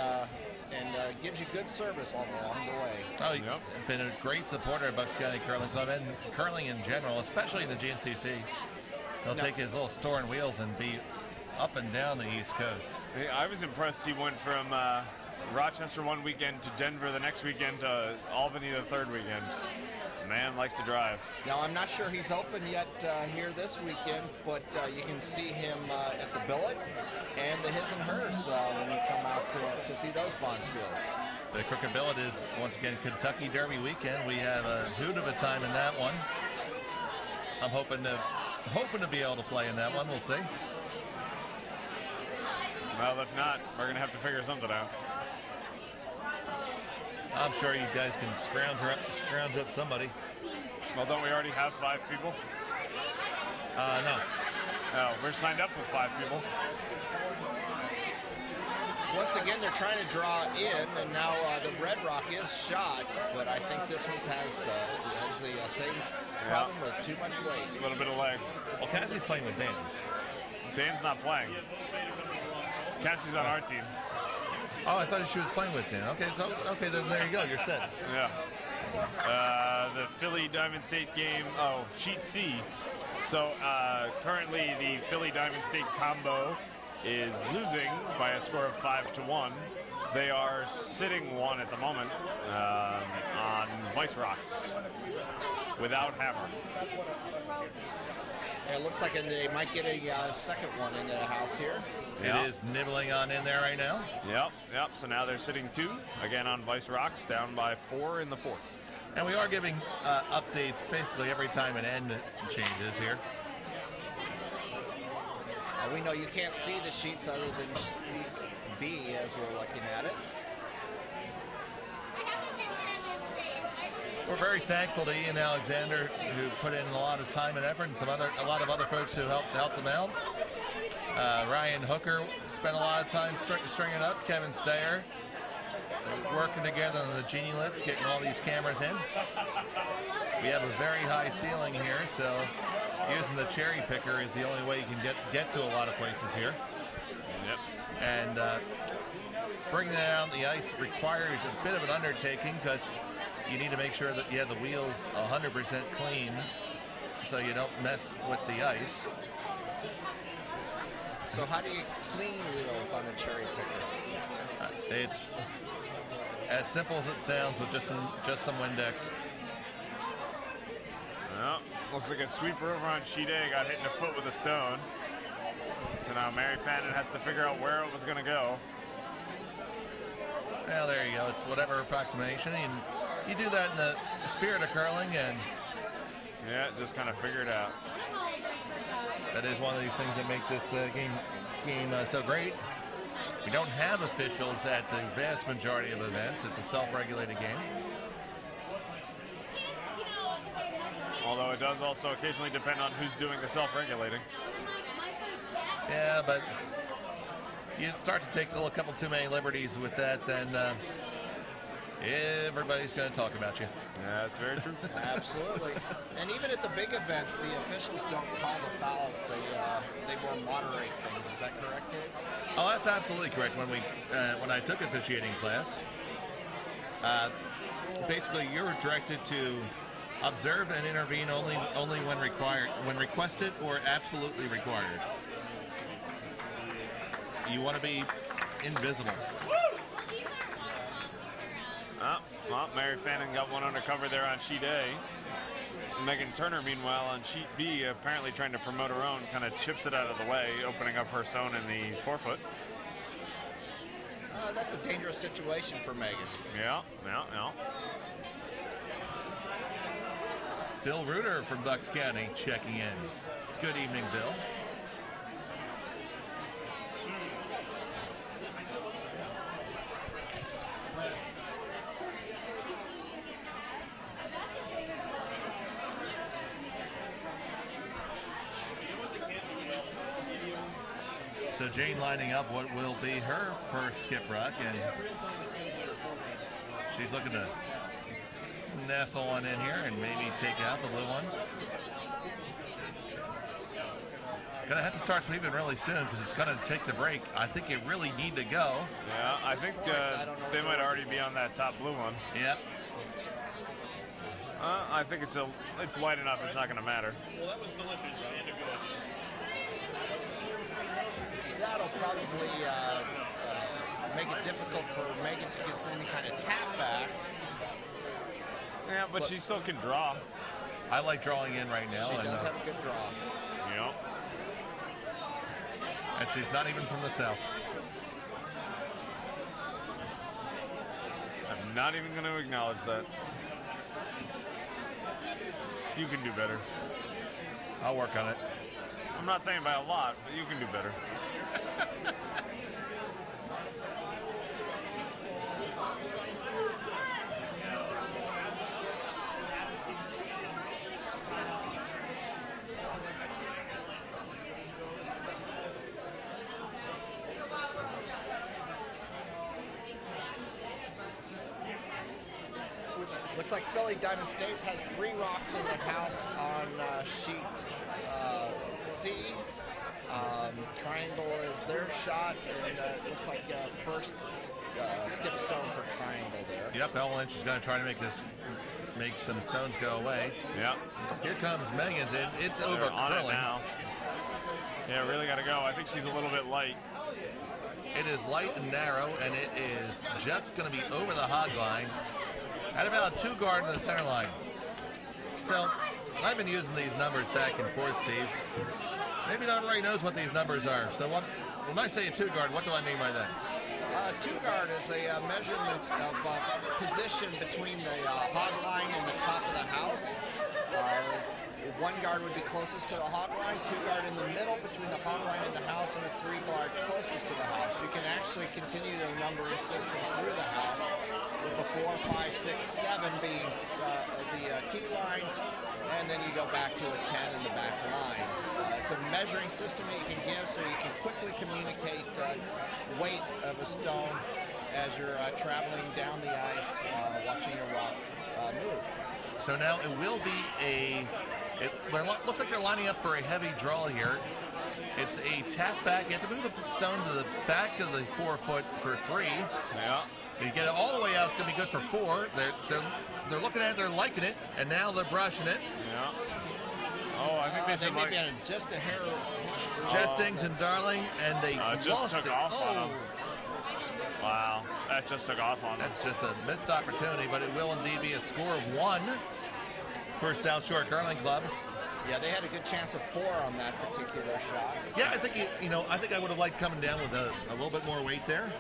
gives you good service all along the way. Oh, he's been a great supporter of Bucks County Curling Club and curling in general, especially the GNCC. He'll take his little store and wheels and be up and down the East Coast. I was impressed. He went from Rochester one weekend to Denver the next weekend to Albany the third weekend. Man likes to drive. Now, I'm not sure he's open yet here this weekend, but you can see him at the billet and the his and hers when you come out to see those bonspiels. The Crooked Billet is, once again, Kentucky Derby weekend. We have a hoot of a time in that one. I'm hoping to be able to play in that one. We'll see. Well, if not, we're going to have to figure something out. I'm sure you guys can scrounge up somebody. Well, don't we already have 5 people? No. No, we're signed up with 5 people. Once again, they're trying to draw in, and now the Red Rock is shot, but I think this one has the same problem with too much weight. A little bit of legs. Well, Cassie's playing with Dan. Dan's not playing. Cassie's on our team. Oh, I thought she was playing with Dan. Okay, then there you go. You're set. Yeah. The Philly Diamond State game, Sheet C. So currently the Philly Diamond State combo is losing by a score of 5-1. They are sitting 1 at the moment on Vice Rocks without Hammer. It looks like they might get a second one into the house here. It is nibbling on in there right now. Yep. So now they're sitting 2, again on Vice Rocks, down by 4 in the 4th. And we are giving updates basically every time an end changes here. We know you can't see the sheets other than sheet B as we're looking at it. We're very thankful to Ian Alexander, who put in a lot of time and effort, and a lot of other folks who helped him out. Ryan Hooker spent a lot of time stringing up. Kevin Stayer working together on the Genie lifts, getting all these cameras in. We have a very high ceiling here, so using the cherry picker is the only way you can get to a lot of places here. Yep. And bringing that out on the ice requires a bit of an undertaking, because you need to make sure that you have the wheels 100% clean so you don't mess with the ice. So how do you clean wheels on a cherry picker? It's as simple as it sounds, with just some Windex. Well, looks like a sweeper over on sheet A got hit in the foot with a stone. So now Mary Fannin has to figure out where it was going to go. Well, there you go. It's whatever approximation. And you do that in the spirit of curling, and yeah, just kind of figure it out. that is one of these things that make this game so great. We don't have officials at the vast majority of events. It's a self-regulated game. Although it does also occasionally depend on who's doing the self-regulating. Yeah, but you start to take a couple too many liberties with that, then everybody's going to talk about you. Yeah, that's very true. Absolutely. And even at the big events, the officials don't call the fouls. They will moderate things. Is that correct, Dave? Oh, that's absolutely correct. When I took officiating class, basically you were directed to observe and intervene only when requested or absolutely required. You want to be invisible. Well, Mary Fannin got one undercover there on sheet A. Megan Turner, meanwhile, on sheet B, apparently trying to promote her own, kind of chips it out of the way, opening up her stone in the forefoot. That's a dangerous situation for Megan. Yeah. Bill Reuter from Bucks County checking in. Good evening, Bill. So Jane lining up what will be her first skip ruck, and she's looking to nestle one in here and maybe take out the little one. Gonna have to start sweeping really soon because it's gonna take the break. I think you really need to go. Yeah, I think they might already be on that top blue one. Yep. I think it's light enough. It's not gonna matter. Well, that was delicious and good. That'll probably make it difficult for Megan to get any kind of tap back. Yeah, but she still can draw. I like drawing in right now. She does have a good draw. Yep. And she's not even from the south. I'm not even going to acknowledge that. You can do better. I'll work on it. I'm not saying by a lot, but you can do better. Looks like Philly Diamond States has 3 rocks in the house on sheet C. Triangle is their shot, and it looks like first skip stone for Triangle there. Yep, Ellen Lynch is going to try to make some stones go away. Yep. Here comes Megan's, and it's They're over on it curling. now. Yeah, really got to go. I think she's a little bit light. It is light and narrow, and it is just going to be over the hog line at about 2 guard in the center line. So I've been using these numbers back and forth, Steve. Maybe not everybody knows what these numbers are. So when I say a 2 guard, what do I mean by that? 2 guard is a measurement of position between the hog line and the top of the house. 1 guard would be closest to the hog line, 2 guard in the middle between the hog line and the house, and a 3 guard closest to the house. You can actually continue the numbering system through the house with the 4, 5, 6, 7 being the T line, and then you go back to a 10 in the back line. It's a measuring system that you can give so you can quickly communicate weight of a stone as you're traveling down the ice, watching your rock move. So now it will be looks like they're lining up for a heavy draw here. It's a tap back. You have to move the stone to the back of the 4 foot for 3. Yeah. You get it all the way out, it's going to be good for 4. They're looking at it, they're liking it, and now they're brushing it. Yeah. Oh, I think they may be on just a hair. Jestings and Darling, and they just lost took it. off on them. Wow, that just took off on them. That's just a missed opportunity, but it will indeed be a score of 1 for South Shore Curling Club. Yeah, they had a good chance of 4 on that particular shot. Yeah, I think I think I would have liked coming down with a little bit more weight there.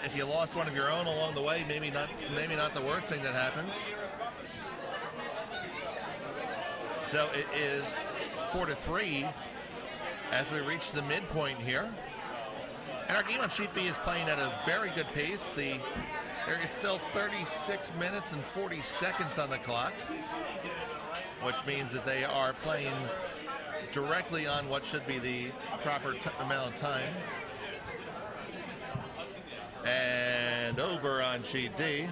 If you lost one of your own along the way, maybe not the worst thing that happens. So it is 4-3 as we reach the midpoint here. And our game on Sheet B is playing at a very good pace. There is still 36 minutes and 40 seconds on the clock, which means that they are playing directly on what should be the proper amount of time. And over on Sheet D.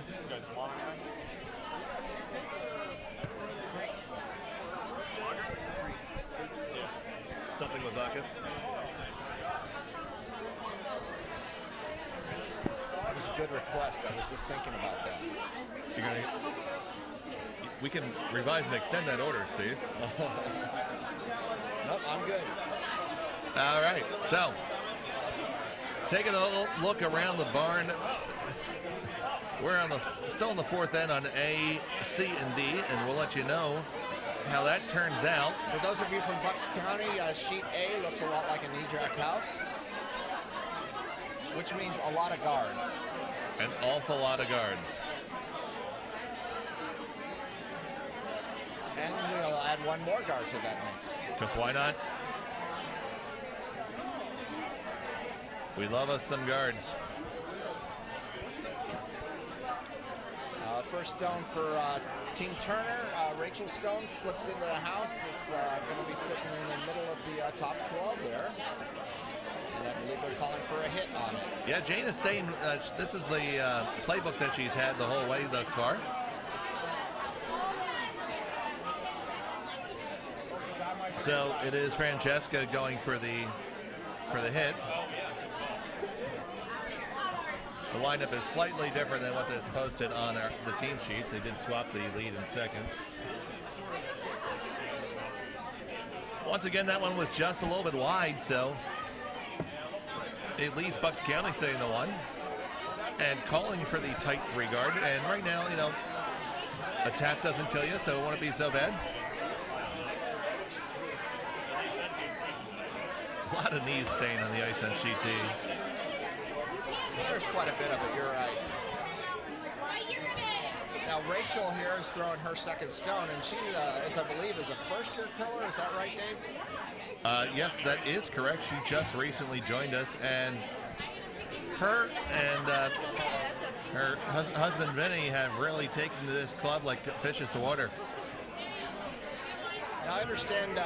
Something with vodka. That was a good request. I was just thinking about that. We can revise and extend that order, Steve. Nope, I'm good. All right, so taking a little look around the barn. We're still on the 4th end on A, C, and D, and we'll let you know how that turns out. For those of you from Bucks County, Sheet A looks a lot like an EDRAC house. which means a lot of guards. An awful lot of guards. And we'll add one more guard to that mix. Because why not? We love us some guards. First stone for Team Turner. Rachel Stone slips into the house. It's going to be sitting in the middle of the top 12 there. And I believe they're calling for a hit on it. Yeah, Jane is staying. This is the playbook that she's had the whole way thus far. So it is Francesca going for the hit. The lineup is slightly different than what is posted on the team sheets. They did swap the lead in second. Once again, that one was just a little bit wide, so it leads Bucks County saying the one and calling for the tight 3 guard. And right now, you know, a tap doesn't kill you, so it won't be so bad. A lot of knees staying on the ice on sheet D. There's quite a bit of it, you're right. Now Rachel here is throwing her second stone, and she, as I believe, is a first-year curler. Is that right, Dave? Yes, that is correct. She just recently joined us, and her and her husband Vinny have really taken to this club like fishes to water. Now I understand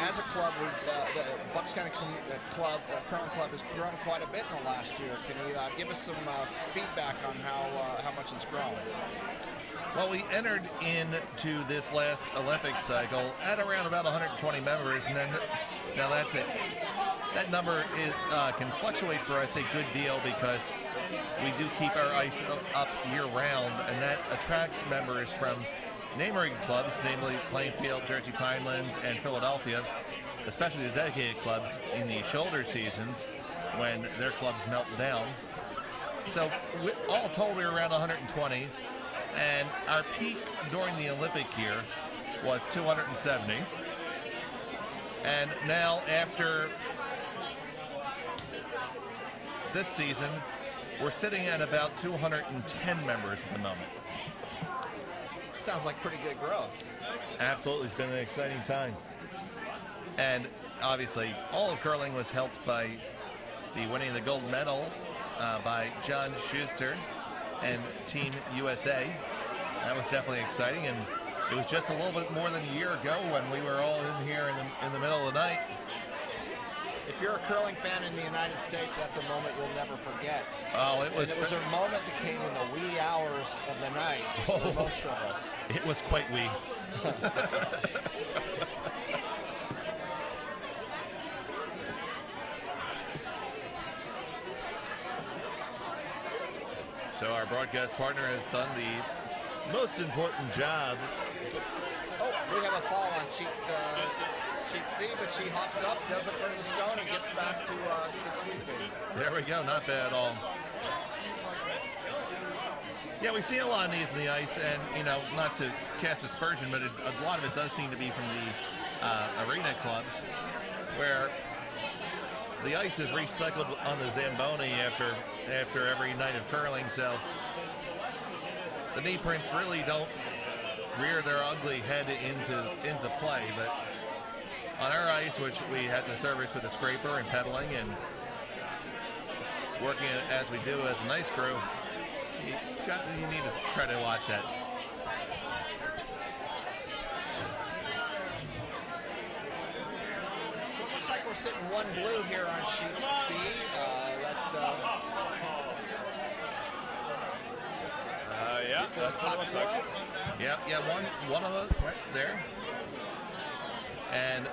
as a club, the Bucks County Club, Curling Club has grown quite a bit in the last year. Can you give us some feedback on how much it's grown? Well, we entered into this last Olympic cycle at around about 120 members, and then now that's it. That number is, can fluctuate for us a good deal because we do keep our ice up year-round, and that attracts members from neighboring clubs, namely Plainfield, Jersey Pinelands, and Philadelphia, especially the dedicated clubs in the shoulder seasons when their clubs melt down. So all told, we were around 120, and our peak during the Olympic year was 270. And now after this season, we're sitting at about 210 members at the moment. Sounds like pretty good growth. Absolutely, it's been an exciting time. And obviously, all of curling was helped by the winning of the gold medal by John Schuster and Team USA. That was definitely exciting, and it was just a little bit more than a year ago when we were all in here in the middle of the night. If you're a curling fan in the United States, that's a moment you'll never forget. Oh, it was. And it was a moment that came in the wee hours of the night for most of us. It was quite wee. So our broadcast partner has done the most important job. Oh, we have a fall on sheet C, but she hops up, doesn't burn the stone, and gets back to sweeping. There we go, not bad at all. Yeah, we see a lot of knees in the ice, and, you know, not to cast aspersion, but a lot of it does seem to be from the arena clubs, where the ice is recycled on the Zamboni after every night of curling, so the knee prints really don't rear their ugly head into play. But on our ice, which we had to service with a scraper and pedaling and working as we do as an ice crew, you need to try to watch that. So it looks like we're sitting one blue here on sheet B. Yeah, to the top 12. Yeah, one of them right there. And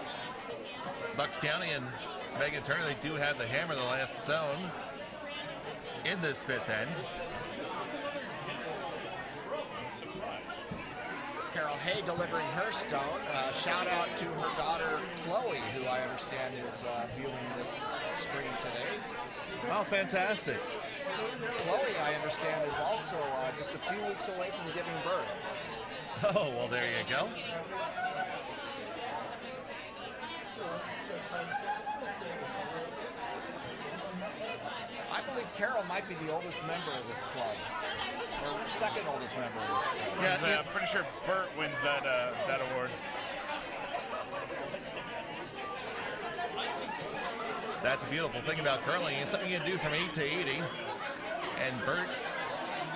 Bucks County and Megan Turner, they do have the hammer, the last stone in this fifth end. Carol Hay delivering her stone. Shout out to her daughter Chloe, who I understand is viewing this stream today. Oh, fantastic. Chloe, I understand, is also just a few weeks away from giving birth. Oh, well, there you go. believe Carroll might be the oldest member of this club, or second oldest member of this club. Yeah, I'm pretty sure Bert wins that that award. That's a beautiful thing about curling. It's something you can do from 8 to 80. And Bert,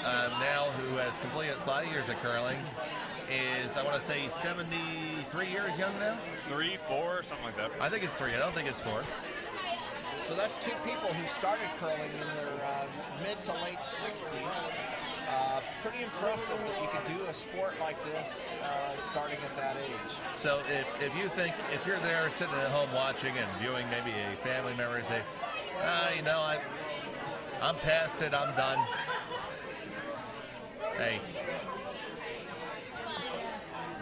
now who has completed 5 years of curling, is, I want to say, 73 years young now? 3, 4, something like that. I think it's 3. I don't think it's 4. So that's two people who started curling in their mid to late 60s. Pretty impressive that you could do a sport like this starting at that age. So if you think, if you're there sitting at home watching and viewing maybe a family member and say, you know, I'm past it, I'm done. Hey,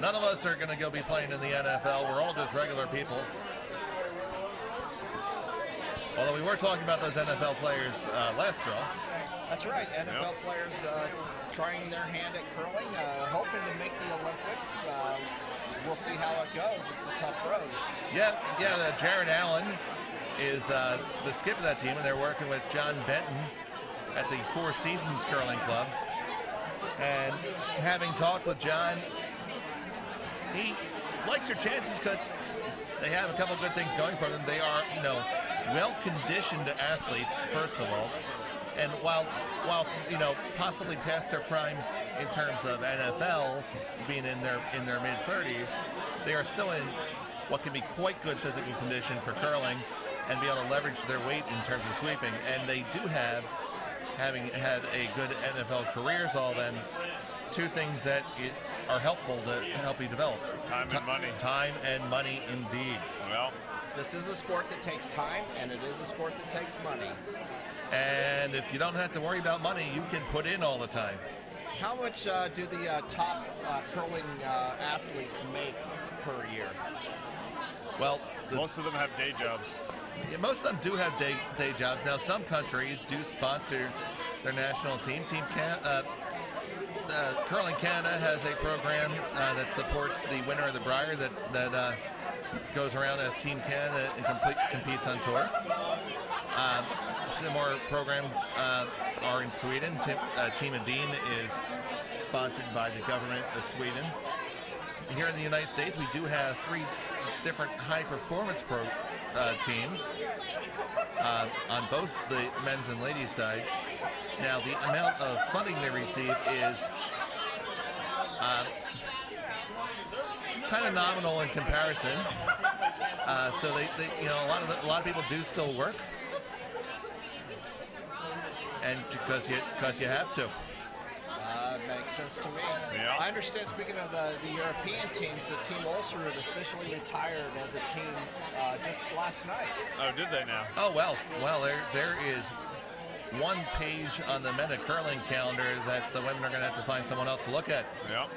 none of us are going to go be playing in the NFL. We're all just regular people. Although we were talking about those NFL players last draw. That's right. NFL players trying their hand at curling, hoping to make the Olympics. We'll see how it goes. It's a tough road. Yeah. Jared Allen is the skip of that team, and they're working with John Benton at the Four Seasons Curling Club. And having talked with John, he likes their chances because they have a couple good things going for them. They are, you know, well-conditioned athletes, first of all. And whilst you know, possibly past their prime in terms of NFL, being in their mid-30s, they are still in what can be quite good physical condition for curling and be able to leverage their weight in terms of sweeping. And they do have, having had a good NFL careers, all them, two things that are helpful to help you develop. Time and money. Time and money, indeed. Well, this is a sport that takes time, and it is a sport that takes money. And if you don't have to worry about money, you can put in all the time. How much do the top curling athletes make per year? Well, most of them have day jobs. Yeah, most of them do have day jobs. Now, some countries do sponsor their national team. Curling Canada has a program that supports the winner of the Brier that goes around as Team Canada and competes on tour. Similar programs are in Sweden. Team Edin is sponsored by the government of Sweden. Here in the United States, we do have 3 different high-performance teams on both the men's and ladies' side. Now, the amount of funding they receive is kind of nominal in comparison. So they you know, a lot of people do still work. And because you have to. Makes sense to me. Yeah. I understand, speaking of the European teams, that Team Ulster officially retired as a team just last night. Oh, did they now? Oh, well, there is one page on the men of curling calendar that the women are going to have to find someone else to look at. Yep.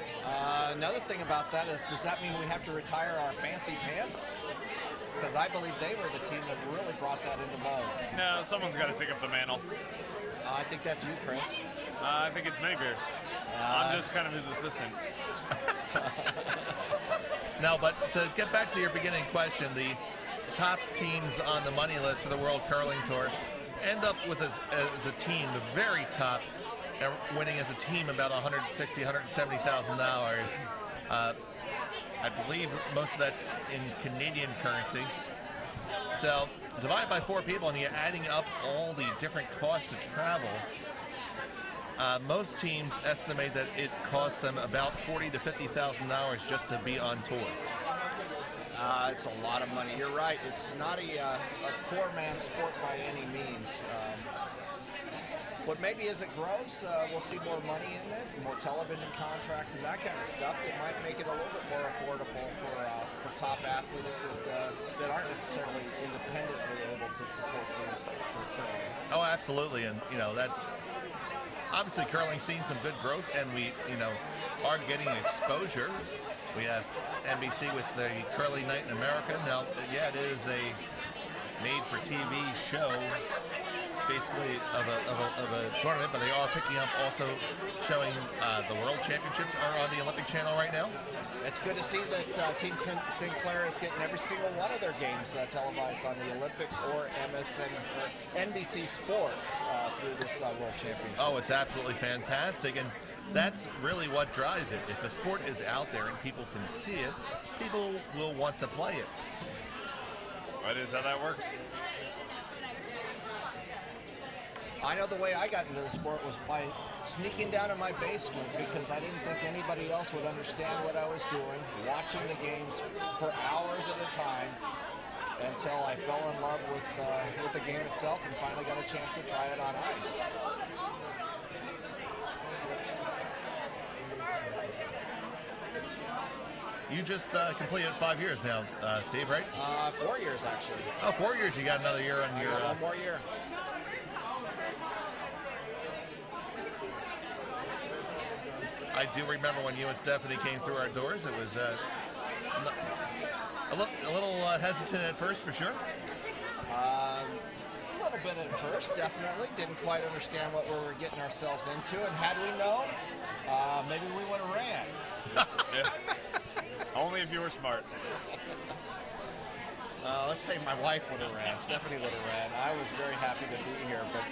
Another thing about that is, does that mean we have to retire our fancy pants? Because I believe they were the team that really brought that into vogue. No, someone's got to take up the mantle. I think that's you, Chris. I think it's Megers. I'm just kind of his assistant. No, but to get back to your beginning question, the top teams on the money list for the World Curling Tour end up with as a team, the very top, winning as a team about $160,000, $170,000. I believe most of that's in Canadian currency. So divide by 4 people and you're adding up all the different costs to travel. Most teams estimate that it costs them about $40,000 to $50,000 just to be on tour. It's a lot of money. You're right. It's not a poor man's sport by any means. But maybe as it grows, we'll see more money in it, more television contracts and that kind of stuff that might make it a little bit more affordable for top athletes that aren't necessarily independently able to support their curling. Oh, absolutely. And, you know, that's obviously curling's seen some good growth, and we, you know, are getting exposure. We have NBC with the Curling Night in America. Now, yeah, it is a made-for-TV show, basically of a tournament, but they are picking up also showing the World Championships are on the Olympic Channel right now. It's good to see that Team Sinclair is getting every single one of their games televised on the Olympic or MSN or NBC Sports through this World Championship. Oh, it's absolutely fantastic, and that's really what drives it. If the sport is out there and people can see it, people will want to play it. That is how that works. I know the way I got into the sport was by sneaking down in my basement because I didn't think anybody else would understand what I was doing, watching the games for hours at a time until I fell in love with the game itself and finally got a chance to try it on ice. You just completed 5 years now, Steve, right? 4 years, actually. Oh, 4 years. You got another year on I your... got one more year. I do remember when you and Stephanie came through our doors. It was a little hesitant at first, for sure. A little bit at first, definitely. Didn't quite understand what we were getting ourselves into, and had we known, maybe we would have ran. Yeah. Only if you were smart. Let's say my wife would have ran. Stephanie would have ran. I was very happy to be here, but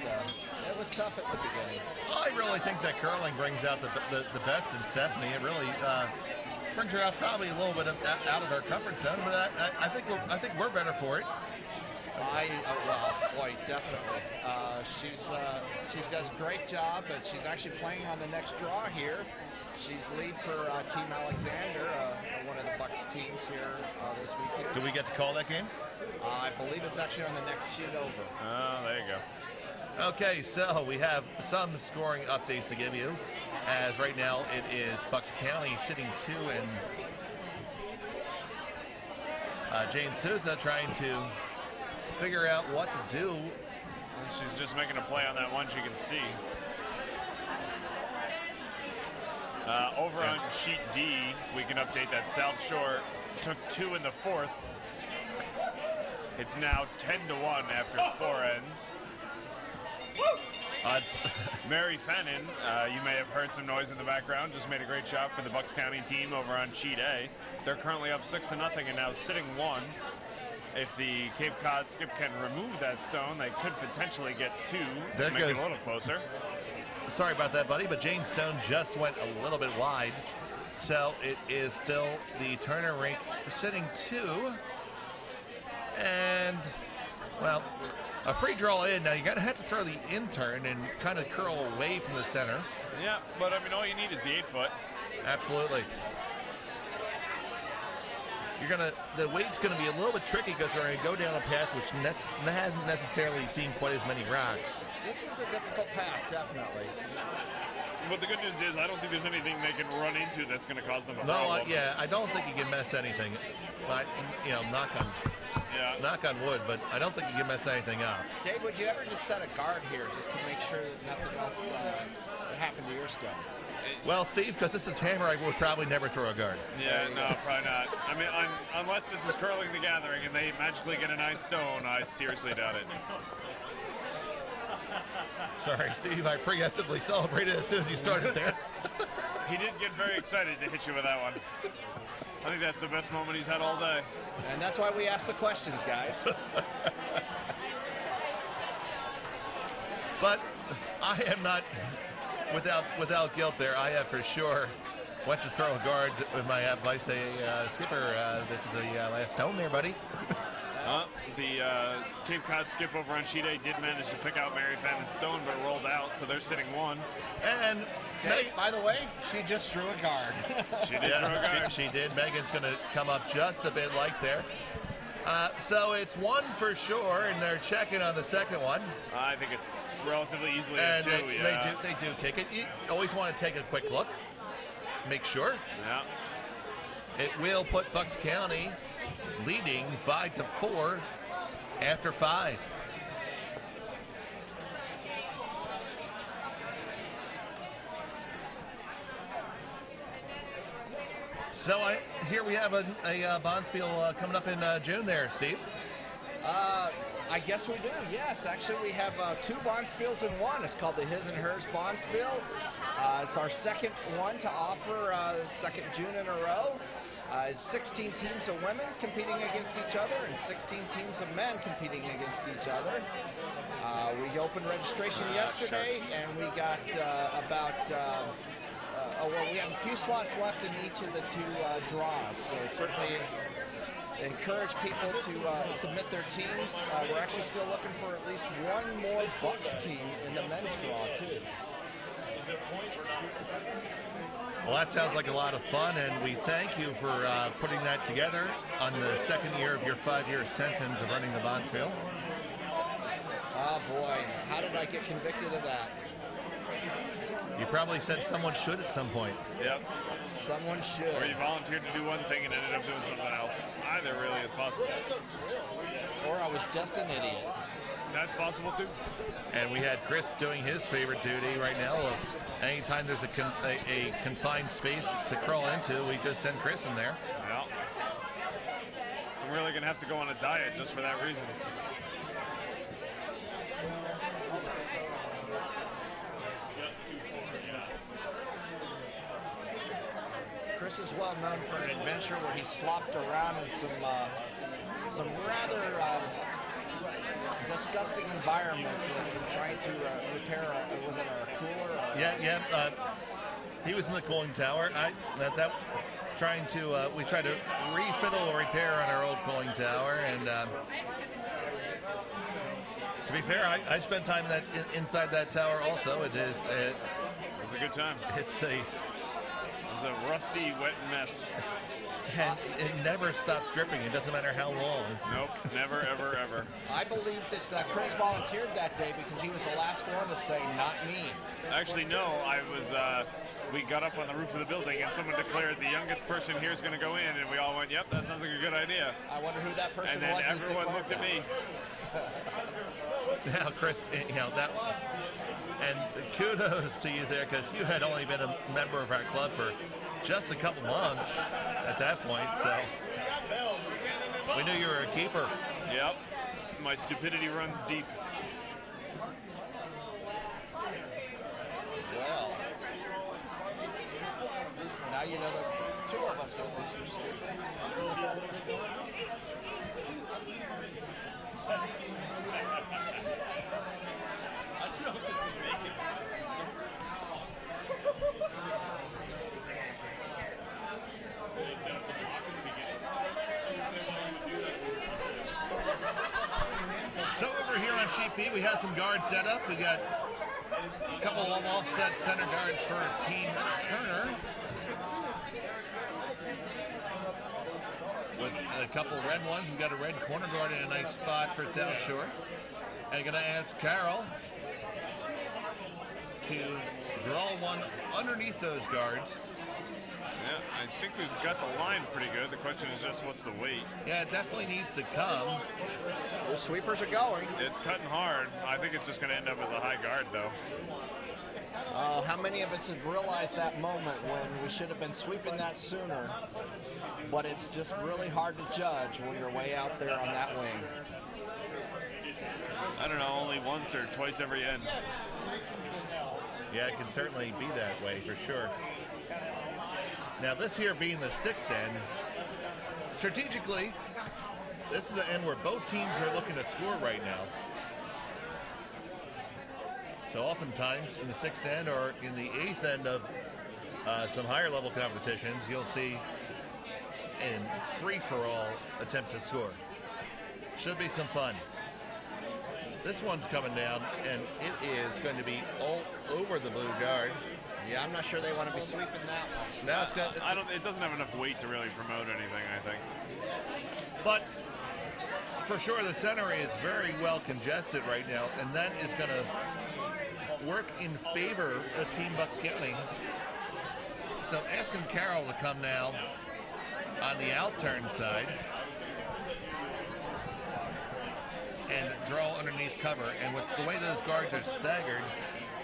it was tough at the beginning. I really think that curling brings out the best in Stephanie. It really brings her out probably a little bit out of her comfort zone, but I think we're better for it. Well, boy, definitely. She does a great job, but she's actually playing on the next draw here. She's lead for Team Alexander, one of the Bucks teams here this weekend. Do we get to call that game? I believe it's actually on the next sheet over. Oh, there you go. Okay, so we have some scoring updates to give you. As right now it is Bucks County sitting 2, and Jane Souza trying to figure out what to do. She's just making a play on that one she can see. Over on sheet D, we can update that South Shore took 2 in the 4th. It's now 10-1 after 4 ends. Mary Fennon, you may have heard some noise in the background, just made a great shot for the Bucks County team over on sheet A. They're currently up 6-0 and now sitting 1. If the Cape Cod skip can remove that stone, they could potentially get 2 to make it a little closer. Sorry about that, buddy, but Jane Stone just went a little bit wide. So it is still the Turner rink sitting 2. And, well, a free draw in. Now, you're going to have to throw the intern and kind of curl away from the center. Yeah, but, I mean, all you need is the 8-foot. Absolutely. The weight's going to be a little bit tricky because we're going to go down a path which hasn't necessarily seen quite as many rocks. This is a difficult path, definitely. But the good news is I don't think there's anything they can run into that's going to cause them a No, problem. yeah, I don't think you can mess anything. Knock on wood, but I don't think you can mess anything up. Dave, would you ever just set a guard here just to make sure that nothing else happened to your stones? Well, Steve, because this is hammer, I would probably never throw a guard. Yeah, no, probably not. I mean, unless this is Curling the Gathering and they magically get a 9th stone, I seriously doubt it. Sorry, Steve, I preemptively celebrated as soon as you started there. He did get very excited to hit you with that one. I think that's the best moment he's had all day. And that's why we ask the questions, guys. But I am not without guilt there. I have for sure went to throw a guard with my vice skipper. This is the last stone there, buddy. The Cape Cod skip over on sheet A did manage to pick out Mary Fennon's stone, but rolled out, so they're sitting 1. And Dave, by the way, she just threw a guard. She did throw a guard. She did. Megan's going to come up just a bit light there. So it's 1 for sure, and they're checking on the second one. I think it's relatively easily And a 2, yeah. they do kick it. You always want to take a quick look, make sure. Yeah. It will put Bucks County leading 5-4 after 5. So here we have a Bonspiel coming up in June there, Steve. I guess we do, yes. Actually, we have 2 Bonspiels in one. It's called the His and Hers Bonspiel. It's our second one to offer, second June in a row. It's 16 teams of women competing against each other and 16 teams of men competing against each other. We opened registration yesterday, shucks. and we got we have a few slots left in each of the 2 draws. So certainly encourage people to submit their teams. We're actually still looking for at least one more Bucks team in the men's draw too. Well, that sounds like a lot of fun, and we thank you for putting that together on the second year of your 5-year sentence of running the Bonspiel. Oh boy, how did I get convicted of that? You probably said someone should at some point. Yep. Someone should. Or you volunteered to do one thing and ended up doing something else. Either really is possible. Or I was just an idiot. That's possible too. And we had Chris doing his favorite duty right now of anytime there's a confined space to crawl into, we just send Chris in there. Yeah. I'm really going to have to go on a diet just for that reason. Chris is well known for an adventure where he slopped around in some rather disgusting environments and trying to repair was it a cooler? Yeah. He was in the cooling tower. We tried to refittle or repair on our old cooling tower, and to be fair, I spent time inside that tower also. It was a good time. It's a rusty, wet mess. And it never stops dripping. It doesn't matter how long. Nope, never, ever, ever. I believe that Chris volunteered that day because he was the last one to say, "Not me." Actually, no. I was. We got up on the roof of the building, and someone declared the youngest person here is going to go in, and we all went, "Yep, that sounds like a good idea." I wonder who that person was. was. And then everyone looked at me. Now, Chris, that. And kudos to you there, because you had only been a member of our club for just a couple months at that point, so we knew you were a keeper. Yep, my stupidity runs deep. Well, now you know that 2 of us at least are stupid. So over here on Sheet B, we have some guards set up. We got a couple of offset center guards for Team Turner, with a couple red ones. We've got a red corner guard in a nice spot for South Shore. And I'm going to ask Carol to draw one underneath those guards. Yeah, I think we've got the line pretty good. The question is just what's the weight? Yeah, it definitely needs to come. The sweepers are going. It's cutting hard. I think it's just going to end up as a high guard, though. How many of us have realized that moment when we should have been sweeping that sooner? But it's just really hard to judge when you're way out there on that wing. I don't know, only once or twice every end. Yeah, it can certainly be that way for sure. Now this here being the 6th end, strategically, this is the end where both teams are looking to score right now. So oftentimes in the 6th end or in the 8th end of some higher level competitions, you'll see a free-for-all attempt to score. Should be some fun. This one's coming down, and it is going to be all over the blue guard. Yeah, I'm not sure they want to be sweeping that one. Now it's got. It doesn't have enough weight to really promote anything, I think. But for sure, the center is very well congested right now, and that is going to work in favor of Team Bucks County. So asking Carol to come now on the out-turn side and draw underneath cover. And with the way those guards are staggered,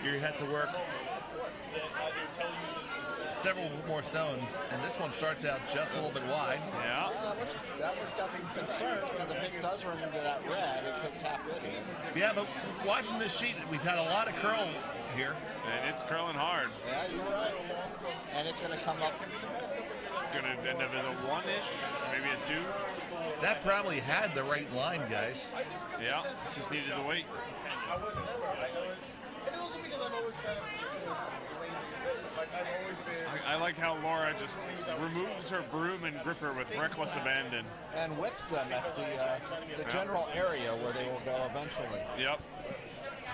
you have to work several more stones, and this one starts out just a little bit wide. Yeah. was got some concerns because if it does run into that red, it could tap it in. Yeah, but watching this sheet, we've had a lot of curl here. And it's curling hard. Yeah, you're right. And it's going to come up. Gonna end up as a 1-ish, maybe a 2. That probably had the right line, guys. Yeah, just needed to wait. I like how Laura just removes her broom and gripper with reckless abandon. And whips them at the general area where they will go eventually. Yep.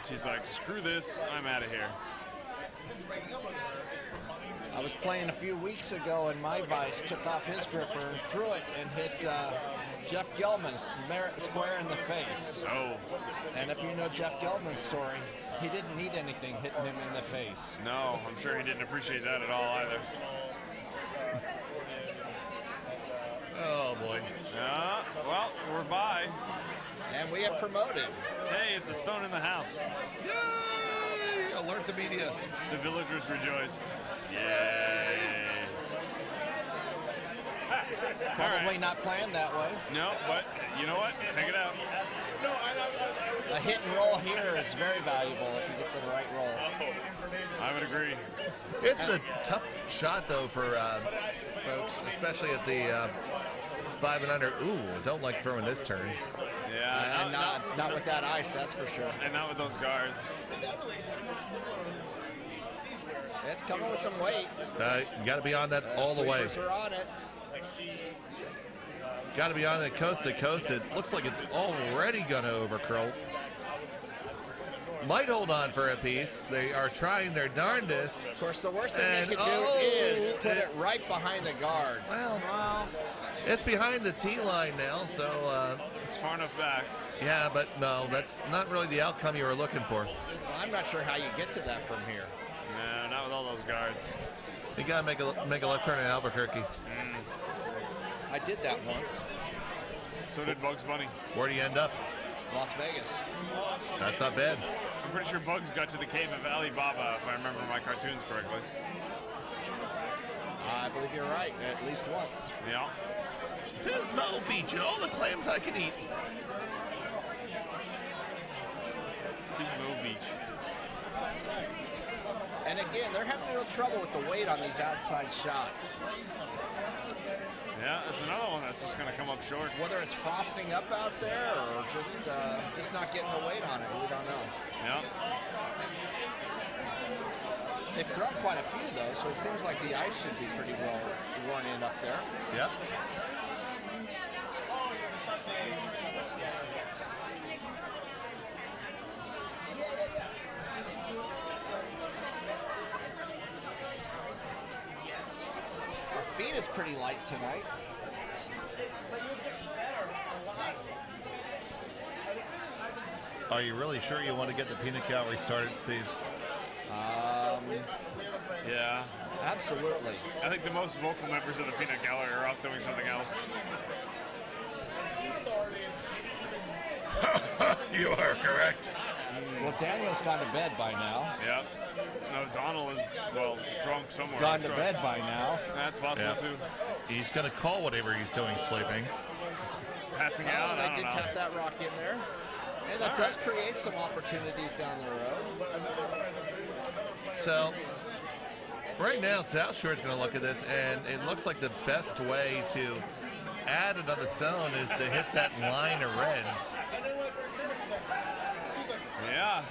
She's like, screw this, I'm out of here. I was playing a few weeks ago and my vice took off his gripper, threw it, and hit Jeff Gelman square in the face. Oh. And if you know Jeff Gelman's story, he didn't need anything hitting him in the face. No, I'm sure he didn't appreciate that at all either. Oh, boy. Well, we're by. And we have promoted. Hey, it's a stone in the house. Yay! Alert the media. The villagers rejoiced. Yay. Probably not planned that way. No, but you know what? Take it out. A hit and roll here is very valuable if you get the right roll. I would agree. It's a tough shot, though, for folks, especially at the 5 and under. Ooh, don't like throwing this turn. Yeah. And not with that ice, that's for sure. And not with those guards. It's coming with some weight. You got to be on that all the way. Sweepers are on it. Got to be on it coast to coast. It looks like it's already going to overcurl. Might hold on for a piece. They are trying their darndest. Of course, the worst thing they could do is put it right behind the guards. Well, it's behind the tee line now, so... it's far enough back. Yeah, but no, that's not really the outcome you were looking for. Well, I'm not sure how you get to that from here. No, not with all those guards. You got to make a left turn in Albuquerque. I did that once. So did Bugs Bunny. Where do you end up? Las Vegas. That's not bad. I'm pretty sure Bugs got to the cave of Alibaba, if I remember my cartoons correctly. I believe you're right, at least once. Yeah. Pismo Beach and all the clams I can eat. Pismo Beach. And again, they're having real trouble with the weight on these outside shots. Yeah, it's another one that's just going to come up short. Whether it's frosting up out there or just not getting the weight on it, we don't know. Yeah. They've thrown quite a few, though, so it seems like the ice should be pretty well run in up there. Yep. Our feed is pretty light tonight. Are you really sure you want to get the peanut gallery started, Steve? Yeah. Absolutely. I think the most vocal members of the Peanut Gallery are off doing something else. You are correct. Well, Daniel's gone to bed by now. Yeah. No, Donald is, well, drunk somewhere. Gone I'm to sure. bed by now. That's possible, Yeah. too. He's going to call whatever he's doing sleeping. Passing Oh, out, I they don't did know. tap that rock in there. And that does create some opportunities down the road. So, right now, South Shore is going to look at this, and it looks like the best way to add another stone is to hit that line of reds. Yeah.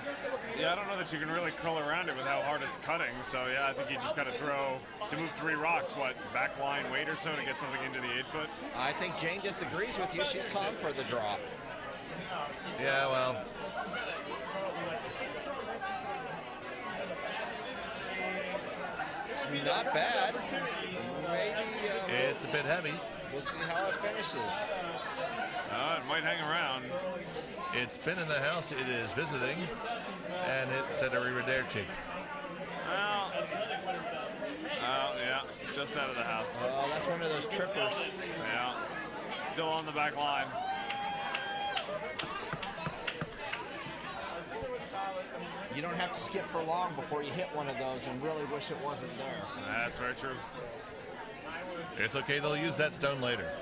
Yeah, I don't know that you can really curl around it with how hard it's cutting. So, yeah, I think you just got to move 3 rocks, back line weight or so to get something into the 8-foot? I think Jane disagrees with you. She's calling for the draw. Yeah, well, It's not bad. Maybe it's a bit heavy. we'll see how it finishes. It might hang around. It's been in the house. It is visiting, and it's at arrivederci. Well, yeah, just out of the house. Oh, that's one of those trippers. Yeah. Still on the back line. You don't have to skip for long before you hit one of those and really wish it wasn't there. That's very true. It's okay. They'll use that stone later.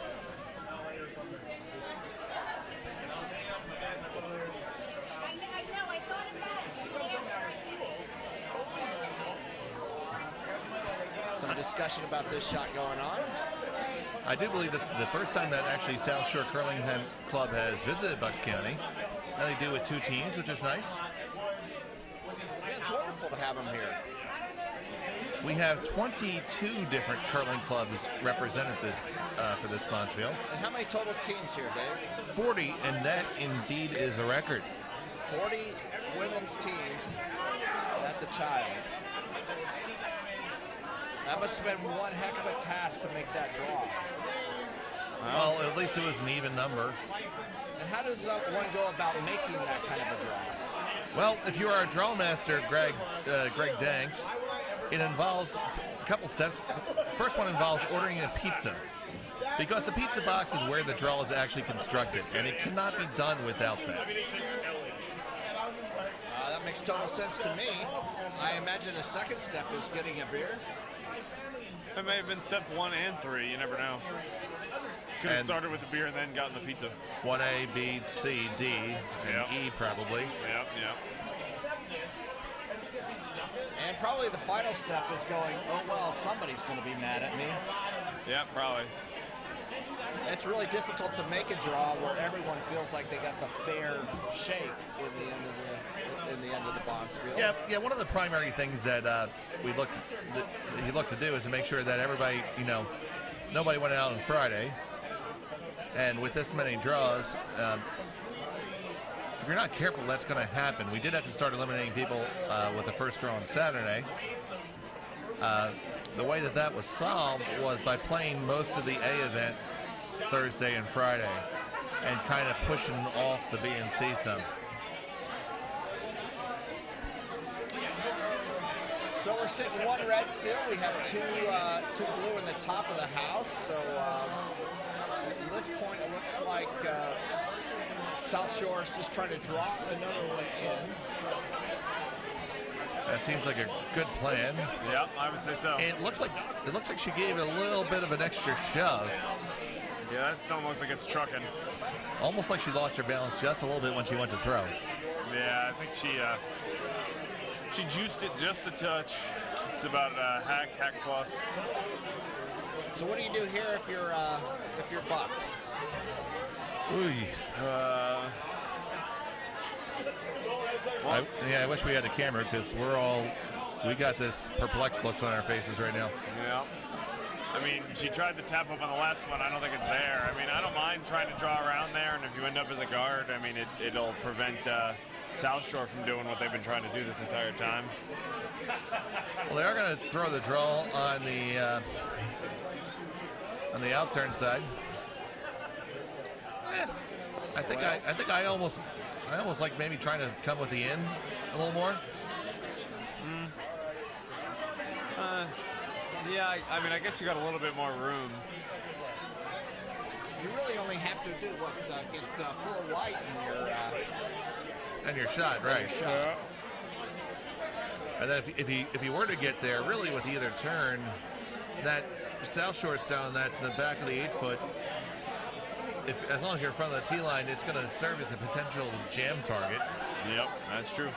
some discussion about this shot going on. I do believe this is the first time that actually South Shore Curling Club has visited Bucks County. And they do with 2 teams, which is nice. Yeah, it's wonderful to have them here. We have 22 different curling clubs represented this for this Bonspiel. And how many total teams here, Dave? 40, and that indeed is a record. 40 women's teams at the Childs. That must have been one heck of a task to make that draw. Well, at least it was an even number. And how does one go about making that kind of a draw? Well, if you are a draw master, Greg Danks, it involves a couple steps. The first one involves ordering a pizza, because the pizza box is where the draw is actually constructed, and it cannot be done without that. That makes total sense to me. I imagine the second step is getting a beer. It may have been step 1 and 3. You never know. Could have started with the beer and then gotten the pizza. 1A, B, C, D, and E probably. Yep. And probably the final step is going, oh, well, somebody's going to be mad at me. Yeah, probably. It's really difficult to make a draw where everyone feels like they got the fair shake in the end of the Bonspiel. Yeah. One of the primary things that you look to do is to make sure that everybody, nobody went out on Friday. And with this many draws, if you're not careful, that's going to happen. We did have to start eliminating people with the first draw on Saturday. The way that was solved was by playing most of the A event Thursday and Friday and kind of pushing off the B and C some. So we're sitting 1 red still. We have two blue in the top of the house. So at this point, it looks like South Shore is just trying to draw another one in. That seems like a good plan. Yeah, I would say so. It looks like she gave it a little bit of an extra shove. Yeah, it's almost like it's trucking. Almost like she lost her balance just a little bit when she went to throw. Yeah, I think she juiced it just a touch. It's about hack plus. So what do you do here if you're Bucks? Ooh. I wish we had a camera because we got this perplexed looks on our faces right now. Yeah. I mean, she tried to tap up on the last one. I don't think it's there. I mean, I don't mind trying to draw around there, and if you end up as a guard, I mean, it'll prevent South Shore from doing what they've been trying to do this entire time. Well, they are going to throw the draw on the outturn side. I think I almost like maybe trying to come with the in a little more. Yeah, I mean, I guess you got a little bit more room. You really only have to do get full of white in your shot, right? Your shot. And then if you were to get there, really with either turn, that South Shore stone that's in the back of the 8-foot, as long as you're in front of the tee line, it's going to serve as a potential jam target. Yep, that's true.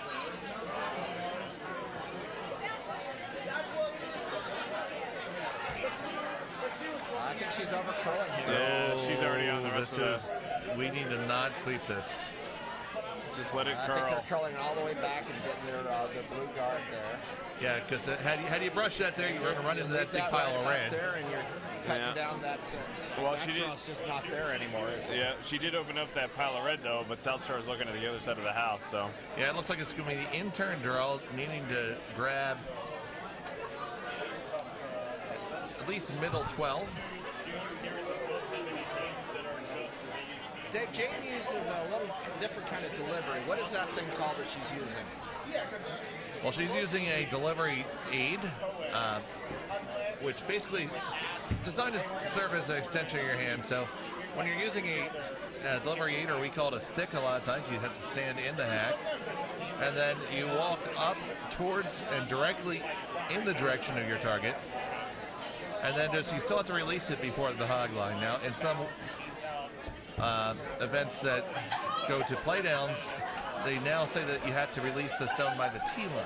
I think she's over curling here. Yeah, she's already on the rest of this. We need to not sweep this. Just let it curl. I think they're curling all the way back and getting their blue guard there. Yeah, because had you brushed that there, you were going to run into that big pile of red. There, and you're cutting down that. Well, she did. It's just not there anymore, is it? Yeah, she did open up that pile of red though, but South Shore is looking at the other side of the house. So. Yeah, it looks like it's going to be the in-turn draw, needing to grab at least middle 12. Dave, Jane uses a little different kind of delivery. What is that thing called that she's using? Well, she's using a delivery aid, which basically designed to serve as an extension of your hand. So when you're using a delivery aid, or we call it a stick a lot of times, you have to stand in the hack, and then you walk up towards and directly in the direction of your target, and then you still have to release it before the hog line. Now, in some events that go to play downs, they now say that you have to release the stone by the tee line.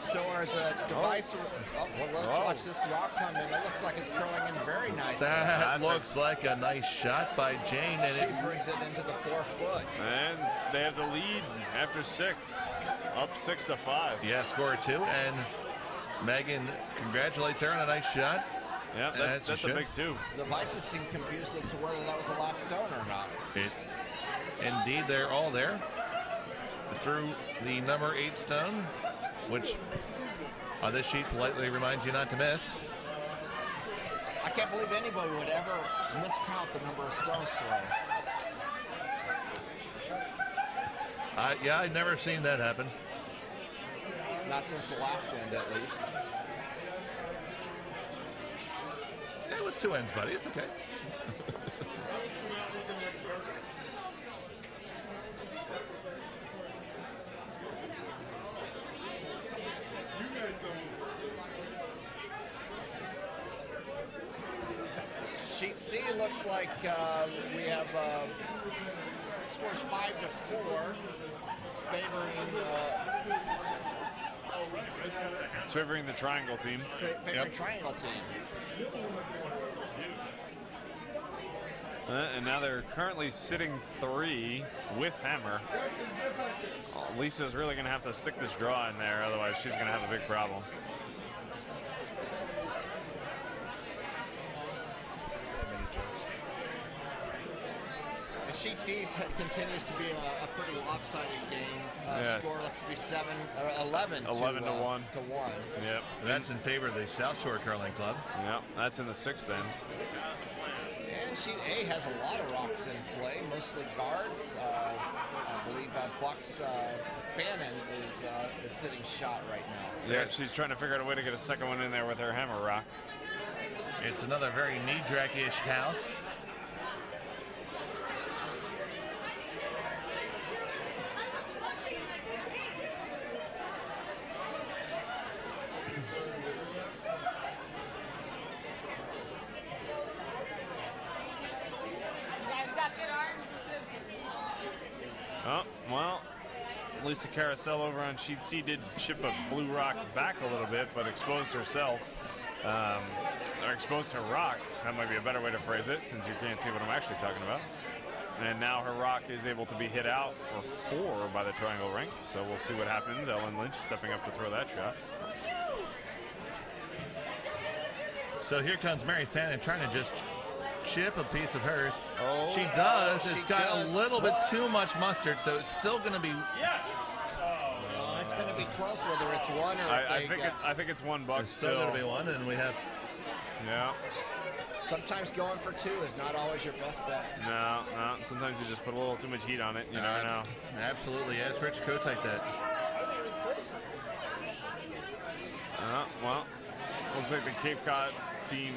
So as a device, well, let's watch this rock come in. It looks like it's curling in very nicely. That looks like a nice shot by Jane, and She brings it into the 4 foot. And they have the lead after 6, up 6-5. yeah, score 2, and Megan congratulates her on a nice shot. Yeah, that's a big 2. The Vices seem confused as to whether that was the last stone or not. Indeed, they're all there. Through the number 8 stone, which on this sheet politely reminds you not to miss. I can't believe anybody would ever miscount the number of stones thrown. Yeah, I've never seen that happen. Not since the last end, at least. It was 2 ends, buddy. It's okay. Sheet C looks like we have scores 5-4, favoring It's favoring the triangle team. favoring triangle team. And now they're currently sitting 3 with hammer. Lisa's really going to have to stick this draw in there, otherwise she's going to have a big problem. And sheet D continues to be a pretty lopsided game. Yeah, Score looks to be 11 to 1. 1. Yep. That's in favor of the South Shore Curling Club. Yep, that's in the 6th end. And sheet A has a lot of rocks in play, mostly guards. I believe Bucks Fannin is sitting shot right now. Yeah, she's trying to figure out a way to get a second one in there with her hammer rock. It's another very knee-drack-ish house. Oh, well, Lisa Carousel over on sheet C did chip a blue rock back a little bit, but exposed herself, or exposed her rock. That might be a better way to phrase it, since you can't see what I'm actually talking about. And now her rock is able to be hit out for 4 by the triangle rink, so we'll see what happens. Ellen Lynch stepping up to throw that shot. So here comes Mary Fannin trying to just chip a piece of hers. Oh, she does. she It's got does, a little bit but- too much mustard, so it's still going to be. It's going to be close whether it's 1 or I think it's 1 buck It's still going to be 1, and we have. Yeah. Sometimes going for 2 is not always your best bet. No. Sometimes you just put a little too much heat on it. You never know. Absolutely. Yes, Rich Kotite that. Well, looks like the Cape Cod team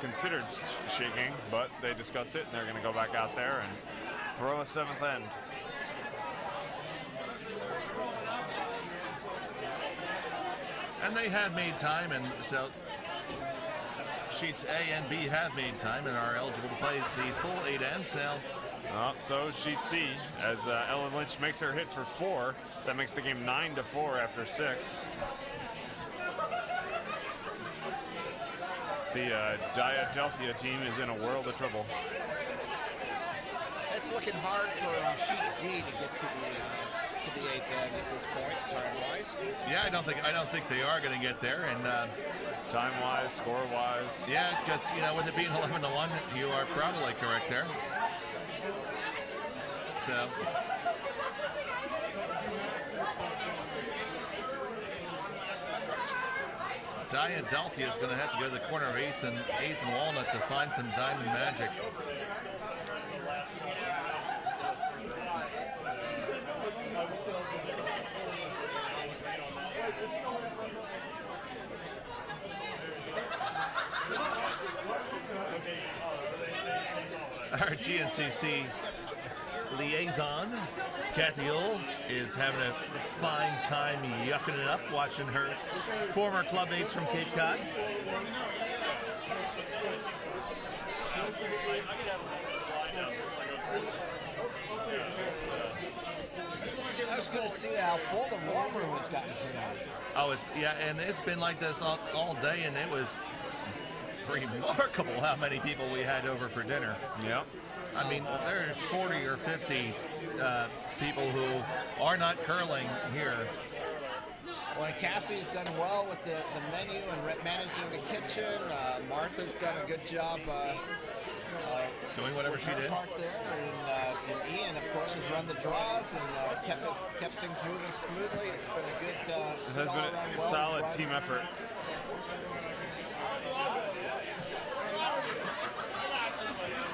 considered shaking, but they discussed it, and they're going to go back out there and throw a 7th end. And they have made time, and so sheets A and B have made time and are eligible to play the full 8 ends now. So sheet C, as Ellen Lynch makes her hit for 4, that makes the game 9-4 after 6. The Diadelphia team is in a world of trouble. It's looking hard for sheet D to get to the 8th end at this point, time-wise. Yeah, I don't think they are going to get there, and time-wise, score-wise. yeah, because with it being 11-1, you are probably correct there. So. Diadelphia is going to have to go to the corner of 8th and Walnut to find some diamond magic. Our GNCC liaison, Kathy Ull, is having a fine time yucking it up, watching her former clubmates from Cape Cod. I was going to see how full the warm room has gotten tonight. Oh, and it's been like this all day, and it was remarkable how many people we had over for dinner. Yep. I mean, there's 40 or 50 people who are not curling here. Well, Cassie's done well with the menu and managing the kitchen. Martha's done a good job Doing whatever she did. part there, and Ian, of course, has run the draws and kept things moving smoothly. It's been a good, It has been a solid team effort.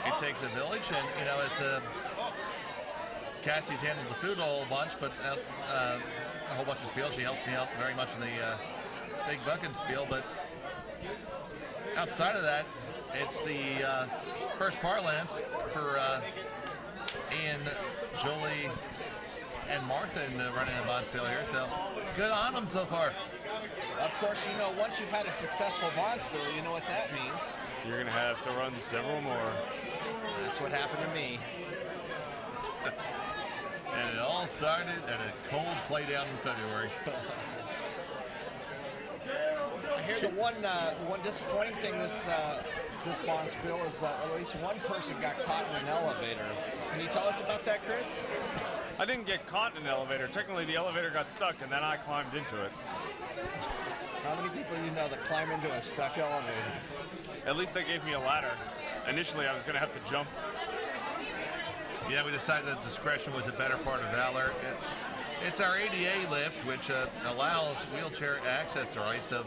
It takes a village, and it's Cassie's handled the food a whole bunch, but a whole bunch of spiel. She helps me out very much in the big bucket spiel, but outside of that, it's the first parlance for Ian, Julie, and Martha in running the Bonspiel here. So good on them so far. Of course, once you've had a successful Bonspiel, you know what that means. You're going to have to run several more. That's what happened to me. And it all started at a cold play down in February. I hear the one disappointing thing this Bonspiel is at least one person got caught in an elevator. Can you tell us about that, Chris? I didn't get caught in an elevator. Technically, the elevator got stuck, and then I climbed into it. How many people you know that climb into a stuck elevator? At least they gave me a ladder. Initially, I was going to have to jump. Yeah, we decided that discretion was a better part of valor. It's our ADA lift, which allows wheelchair access to ice. So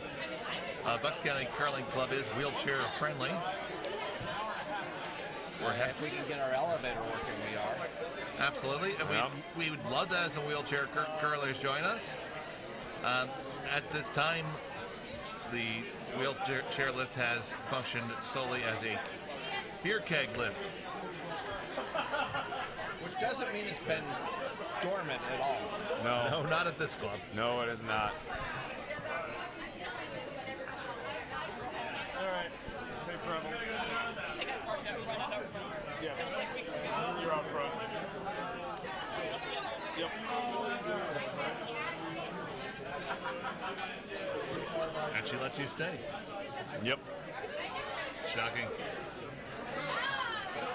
Bucks County Curling Club is wheelchair friendly. If we can get our elevator working, we are. Absolutely. And Yeah. we would love to have some wheelchair curlers join us. At this time, the wheelchair lift has functioned solely as a beer keg lift. Which doesn't mean it's been dormant at all. No. No, not at this club. No, it is not. All right. Safe travel. Yeah. You're out front. Yep. And she lets you stay. Yep. Shocking.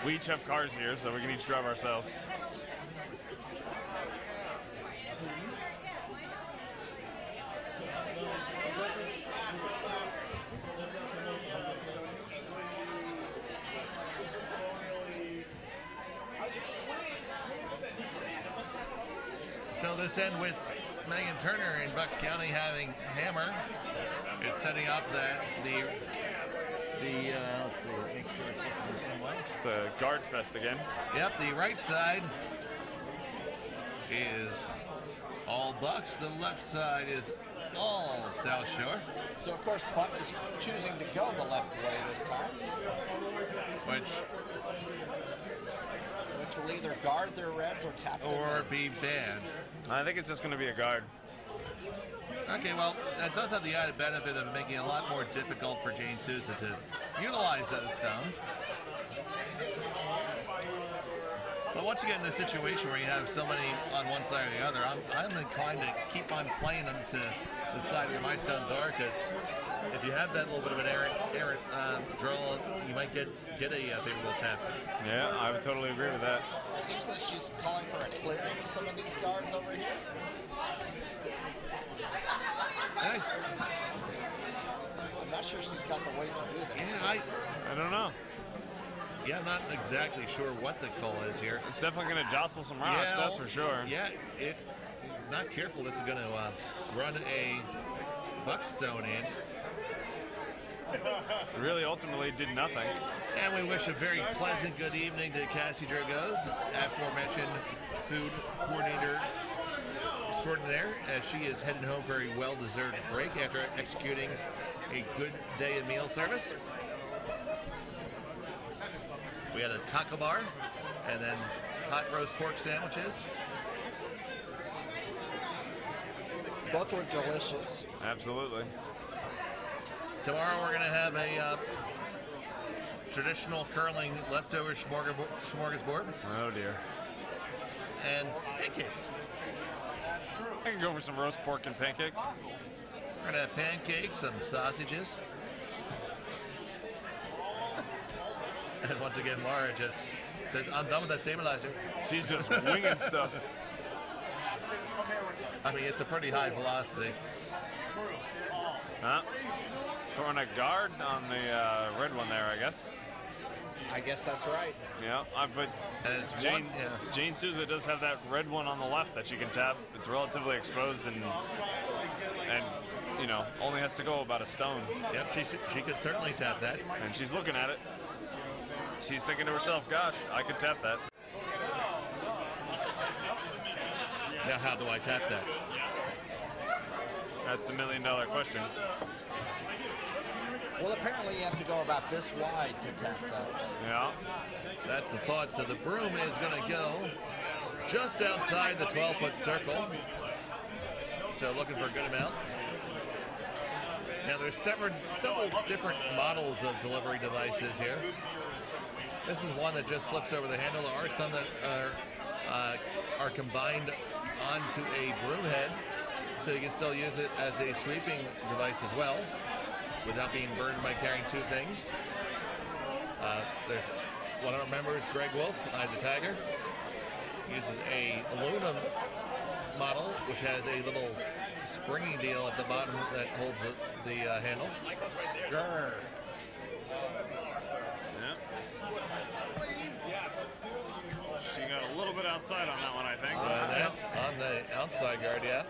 We each have cars here, so we can each drive ourselves. So this end with Megan Turner in Bucks County having hammer. It's setting up that the let's see, make sure it's looking the same way. It's a guard fest again. Yep, the right side is all Bucks. The left side is all South Shore, So, of course, Bucks is choosing to go the left way this time, which will either guard their reds or tap them or in. be banned. I think it's just going to be a guard. Okay, well, that does have the added benefit of making it a lot more difficult for Jane Sousa to utilize those stones. But once you get in this situation where you have so many on one side or the other, I'm inclined to keep on playing them to the side where my stones are, because if you have that little bit of an errant draw, you might get a favorable tap. Yeah, I would totally agree with that. Seems like she's calling for a clearing some of these guards over here. Nice. I'm not sure she's got the weight to do that. Yeah, I don't know. I'm not exactly sure what the call is here. It's definitely going to jostle some rocks, that's for sure. Yeah, not careful, this is going to run a buckstone in. Really, ultimately, did nothing. And we wish a very pleasant good evening to Cassie Dragos, aforementioned food coordinator extraordinaire, as she is heading home for a well-deserved break after executing a good day of meal service. We had a taco bar and then hot roast pork sandwiches. Both were delicious. Absolutely. Tomorrow we're going to have a traditional curling leftover smorgasbord, Oh dear. and pancakes. I can go for some roast pork and pancakes. We're gonna have pancakes, some sausages. And once again, Laura just says, I'm done with that stabilizer. She's just winging stuff. I mean, it's a pretty high velocity. Huh? Throwing a guard on the red one there, I guess. I guess that's right. Yeah, but And it's Jane, one, yeah. Jane Souza does have that red one on the left that she can tap. It's relatively exposed and you know, only has to go about a stone. Yep, she could certainly tap that. And she's looking at it. She's thinking to herself, gosh, I could tap that. Now, how do I tap that? That's the $1 million question. Well, apparently you have to go about this wide to tap that. Yeah. That's the thought. So the broom is going to go just outside the 12-foot circle. So looking for a good amount. Now there's several different models of delivery devices here. This is one that just slips over the handle. There are some that are combined onto a broom head, so you can still use it as a sweeping device as well, without being burdened by carrying two things. There's one of our members, Greg Wolf, the Tiger, uses a aluminum model, which has a little springy deal at the bottom that holds the handle. Grr. She got a little bit outside on that one, I think. That's on the outside guard, yeah.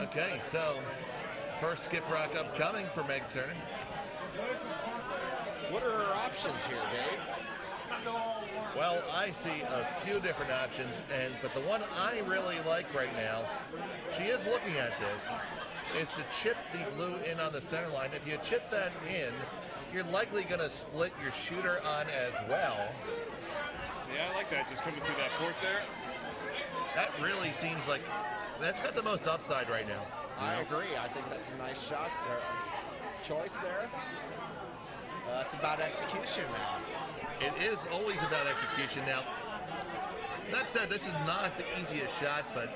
Okay, so first skip rock upcoming for Meg Turner. What are her options here, Dave? Well, I see a few different options, but the one I really like right now, she is looking at this, is to chip the blue in on the center line. If you chip that in, you're likely going to split your shooter on as well. Yeah, I like that. Just coming through that port there. That really seems like that's got the most upside right now. I agree. I think that's a nice shot choice there. That's about execution now. It is always about execution. Now, that said, this is not the easiest shot, but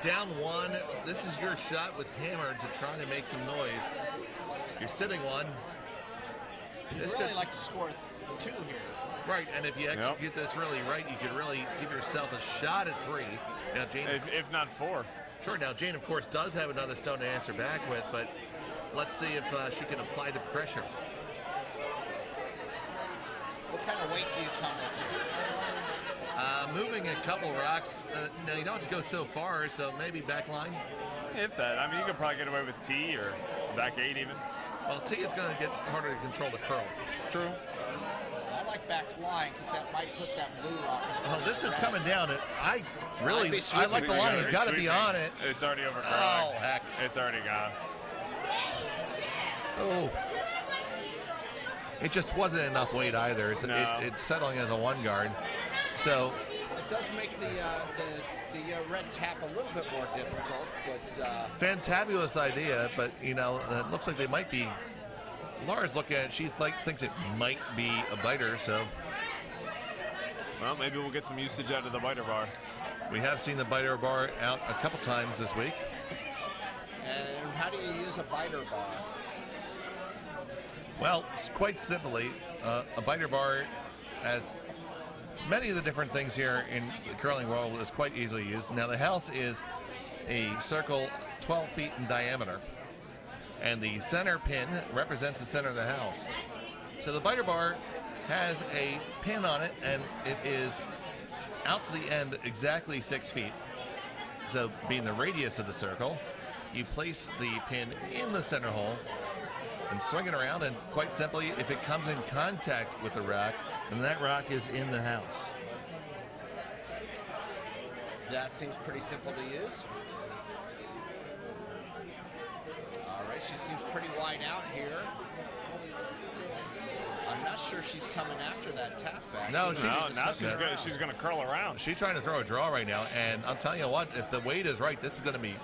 down one, this is your shot with hammer to try to make some noise. You're sitting one. You'd really like to score two here. Right, and if you execute this really right, you could really give yourself a shot at three. Now, Jane, if not four. Sure, now Jane, of course, does have another stone to answer back with, but let's see if she can apply the pressure. What kind of weight do you come with here? Moving a couple rocks. Now, you don't have to go so far, so maybe back line. If that. I mean, you could probably get away with T or back eight even. Well, T is going to get harder to control the curl. True. I like back line because that might put that blue rock. Well, this is coming down. I like the line. You've got to be on it. It's already over. Oh, heck. It's already gone. Oh. It just wasn't enough weight either. It's settling as a one guard. So it does make the red tap a little bit more difficult, but fantabulous idea, but you know, it looks like they might be. Laura's looking at it, she thinks it might be a biter, so well, maybe we'll get some usage out of the biter bar. We have seen the biter bar out a couple times this week. And how do you use a biter bar? Well, quite simply, a biter bar, as many of the different things here in the curling world, is quite easily used. Now, the house is a circle 12 feet in diameter, and the center pin represents the center of the house. So the biter bar has a pin on it, and it is out to the end exactly 6 feet. So being the radius of the circle, you place the pin in the center hole and swing it around, and quite simply, if it comes in contact with the rock, then that rock is in the house. That seems pretty simple to use. All right, she seems pretty wide out here. I'm not sure she's coming after that tap back. No, now she's going to curl around. She's trying to throw a draw right now, and I'm telling you what, if the weight is right, this is going to be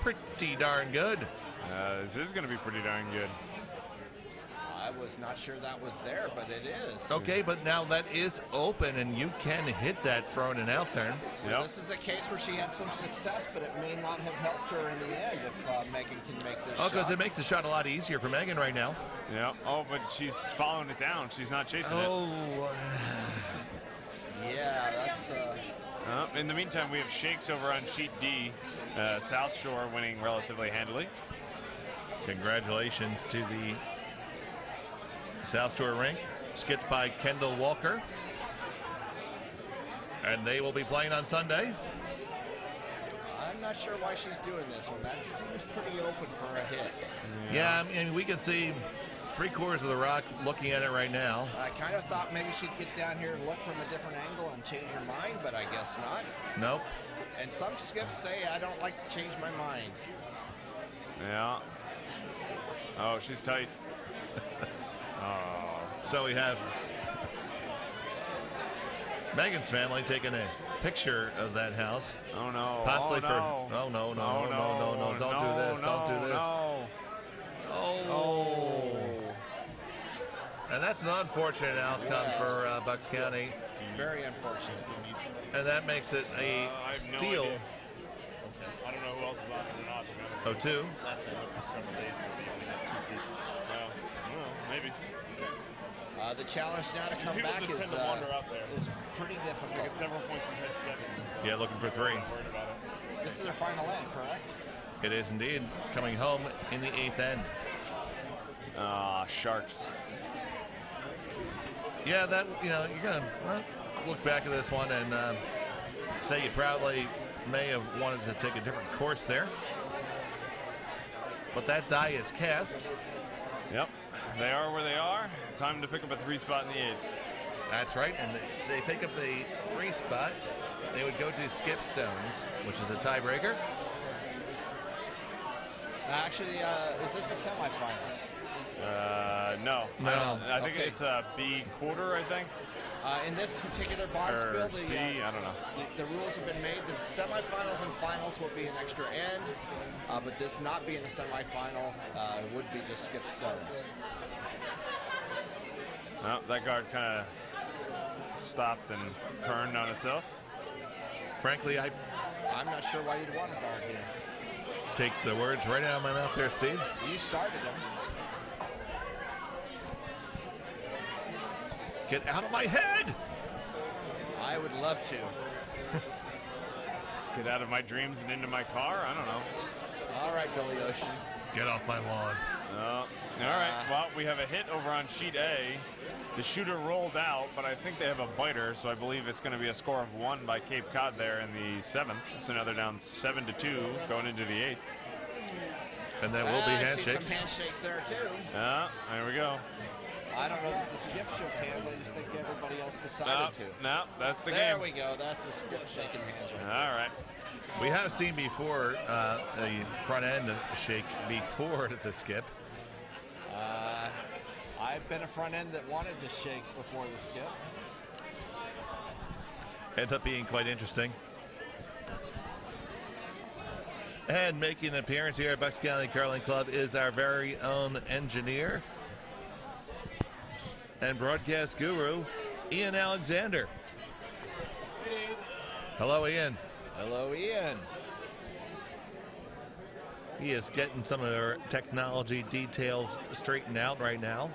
pretty darn good. This is going to be pretty darn good. I was not sure that was there, but it is. Okay, but now that is open, and you can hit that throw in and out turn. So Yep. this is a case where she had some success, but it may not have helped her in the end if Megan can make this Oh, because shot. it makes the shot a lot easier for Megan right now. Yeah. Oh, but she's following it down. She's not chasing it. Oh, Yeah, that's... In the meantime, we have shakes over on sheet D. South Shore winning relatively handily. congratulations to the South Shore rink, skipped by Kendall Walker. And they will be playing on Sunday. I'm not sure why she's doing this one. That seems pretty open for a hit. Yeah, I mean, we can see 3/4 of the rock looking at it right now. I kind of thought maybe she'd get down here and look from a different angle and change her mind, but I guess not. Nope. And some skips say, I don't like to change my mind. Yeah. Oh, she's tight. Oh. So we have Megan's family taking a picture of that house. Oh no. Possibly oh, for. no. Oh, no, no, Oh, no, no, no, no. Don't do this. Don't do this. No. Oh. And that's an unfortunate outcome Yeah. for Bucks County. Very unfortunate. And that makes it a I have no steal. idea. I don't know who else is on it or not, to be honest. 0-2. Last time it was several days ago, they only had 2 people. Well, I don't know, maybe. The challenge now to come People back just is, tend to wander out there. is pretty We difficult. get several points from head 7. So Yeah, looking for 3. I'm not worried about it. This is her final end, correct? It is indeed coming home in the 8th end. Ah, Sharks. Yeah, that, you're going to look back at this one and say you probably may have wanted to take a different course there. But that die is cast. Yep. They are where they are. Time to pick up a 3 spot in the 8th. That's right, and they pick up the 3 spot. They would go to Skip Stones, which is a tiebreaker. Actually, is this a semifinal? No. No. I think Okay. it's a B quarter, I think. In this particular bond spill, Or C, I don't know. the rules have been made that semifinals and finals will be an extra end, but this not being a semifinal would be just Skip Stones. No, that guard kind of stopped and turned on itself. Frankly, I I'm not sure why you'd want a guard here. take the words right out of my mouth there, Steve. You started him. Get out of my head! I would love to. Get out of my dreams and into my car? I don't know. All right, Billy Ocean. Get off my lawn. All right. Well, we have a hit over on sheet A. The shooter rolled out, but I think they have a biter, so I believe it's going to be a score of 1 by Cape Cod there in the 7th. So now they're down 7-2 going into the 8th. And there will be I see handshakes. some handshakes there, too. There we go. I don't know that the Skip shook hands. I just think everybody else decided to. No, that's the There game. we go. That's the Skip shaking hands right there. All right. We have seen before a front end shake before the skip. I've been a front end that wanted to shake before the Skip. Ended up being quite interesting. And making an appearance here at Bucks County Curling Club is our very own engineer and broadcast guru, Ian Alexander. Hello, Ian. Hello, Ian. He is getting some of our technology details straightened out right now.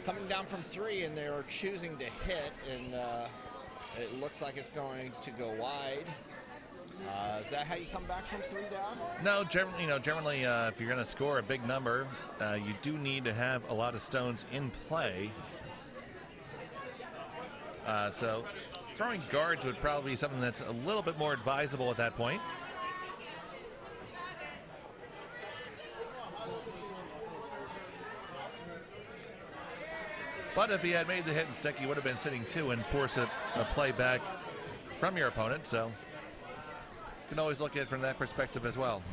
Coming down from 3, and they're choosing to hit, and it looks like it's going to go wide. Is that how you come back from 3 down? No, generally, if you're going to score a big number, you do need to have a lot of stones in play. So throwing guards would probably be something that's a little bit more advisable at that point. But if he had made the hit and stick, he would have been sitting 2 and force a play back from your opponent. So you can always look at it from that perspective as well.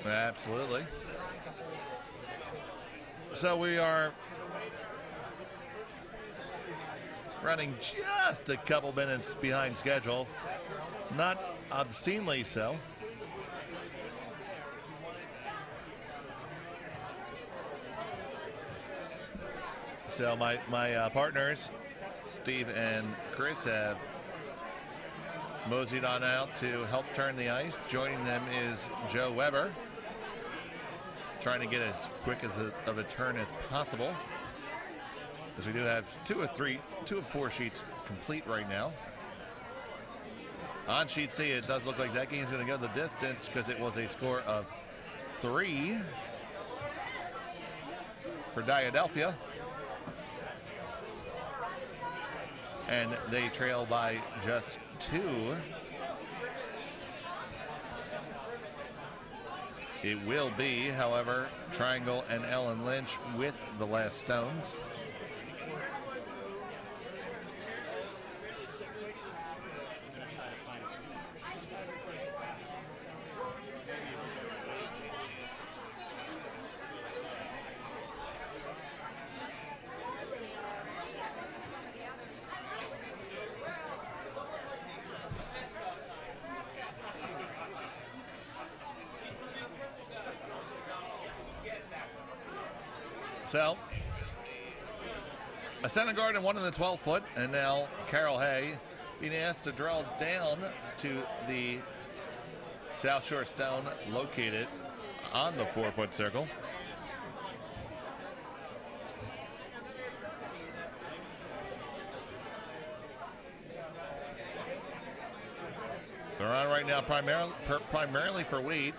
Absolutely. So we are running just a couple minutes behind schedule. Not obscenely so. So my partners, Steve and Chris, have moseyed on out to help turn the ice. Joining them is Joe Weber, trying to get as quick of a turn as possible, as we do have 2 of 4 sheets complete right now. On sheet C, it does look like that game's going to go the distance because it was a score of 3 for Diadelphia, and they trail by just 2. It will be, however, Triangle and Ellen Lynch with the last stones. So, a center guard and one in the 12-foot, and now Carol Hay being asked to draw down to the South Shore stone located on the 4-foot circle. They're on right now primarily for weight.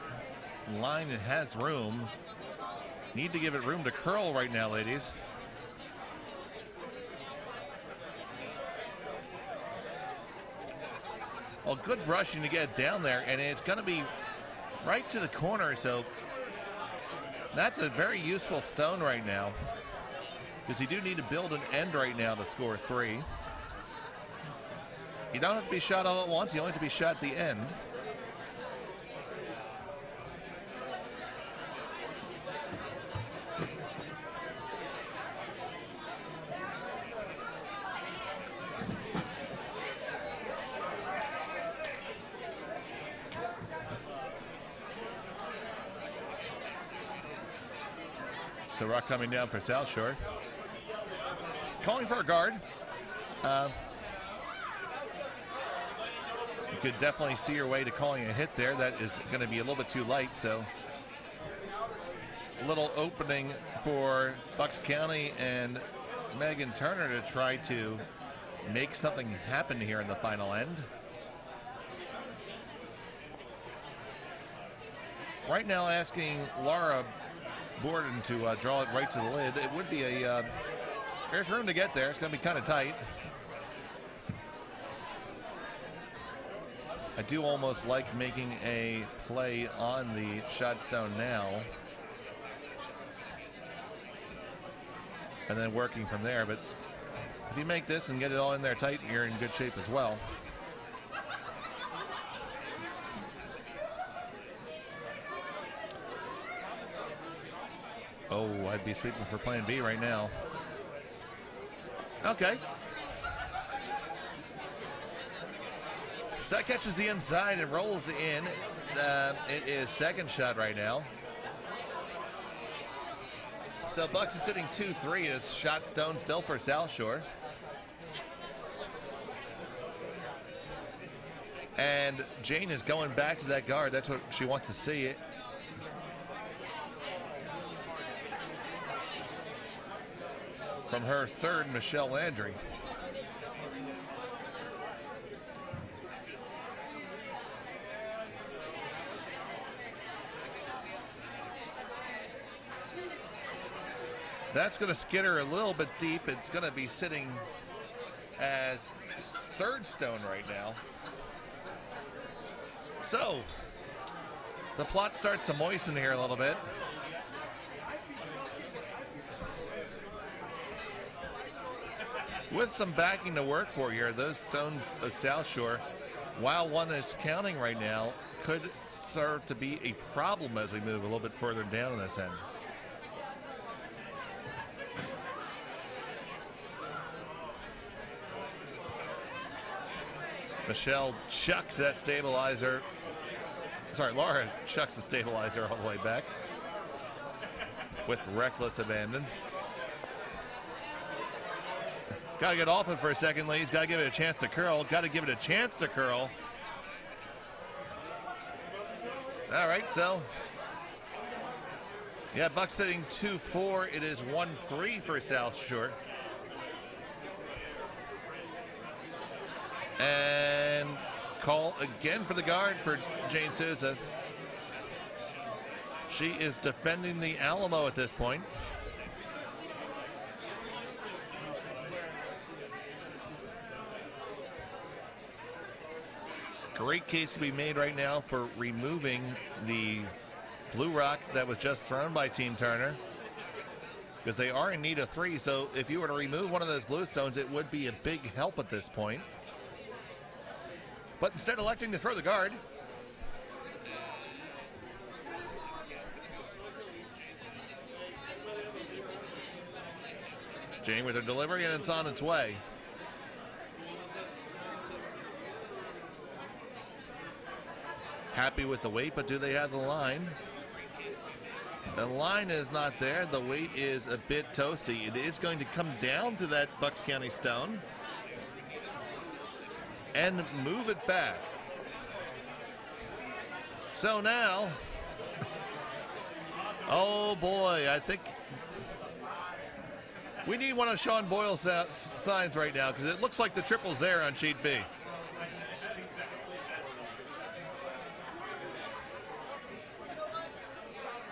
Line has room. Need to give it room to curl right now, ladies. Well, good brushing to get down there, and it's going to be right to the corner, so that's a very useful stone right now, because you do need to build an end right now to score 3. You don't have to be shot all at once, you only have to be shot at the end. So Rock coming down for South Shore. Calling for a guard. You could definitely see your way to calling a hit there. That is going to be a little bit too light, so a little opening for Bucks County and Megan Turner to try to make something happen here in the final end. Right now asking Laura Borden to draw it right to the lid. It would be a, there's room to get there. It's going to be kind of tight. I do almost like making a play on the shot stone now, and then working from there. But if you make this and get it all in there tight, you're in good shape as well. Oh, I'd be sweeping for plan B right now. Okay. So that catches the inside and rolls in. It is second shot right now. So Bucks is sitting 2-3. Is shot stone still for South Shore. And Jane is going back to that guard. That's what she wants to see. From her third, Michelle Landry. That's going to skid her a little bit deep. It's going to be sitting as third stone right now. So the plot starts to moisten here a little bit. With some backing to work for here, those stones of South Shore, while one is counting right now, could serve to be a problem as we move a little bit further down on this end. Michelle chucks that stabilizer. Sorry, Laura chucks the stabilizer all the way back with reckless abandon. Got to get off it for a second, ladies. Got to give it a chance to curl. Got to give it a chance to curl. All right, so yeah, Buck sitting 2-4. It is 1-3 for South Shore. And call again for the guard for Jane Souza. She is defending the Alamo at this point. Great case to be made right now for removing the blue rock that was just thrown by Team Turner, because they are in need of 3. So if you were to remove one of those blue stones, it would be a big help at this point. But instead electing to throw the guard. Jane with her delivery, and it's on its way. Happy with the weight, but do they have the line? The line is not there. The weight is a bit toasty. It is going to come down to that Bucks County stone and move it back. So now, oh boy, I think we need one of Sean Boyle's signs right now, because it looks like the triple's there on sheet B.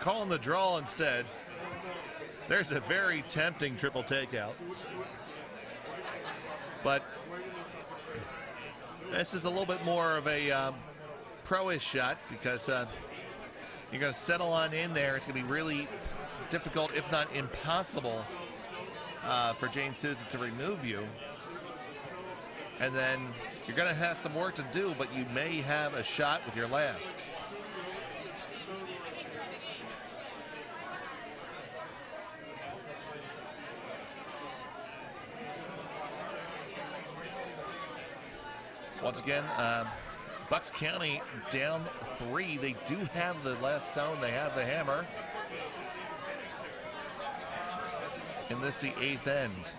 Calling the draw instead. There's a very tempting triple takeout. But this is a little bit more of a pro-ish shot, because you're going to settle on in there. It's going to be really difficult, if not impossible, for Jane Souza to remove you. And then you're going to have some work to do, but you may have a shot with your last. Once again, Bucks County down 3. They do have the last stone. They have the hammer. And this is the 8th end.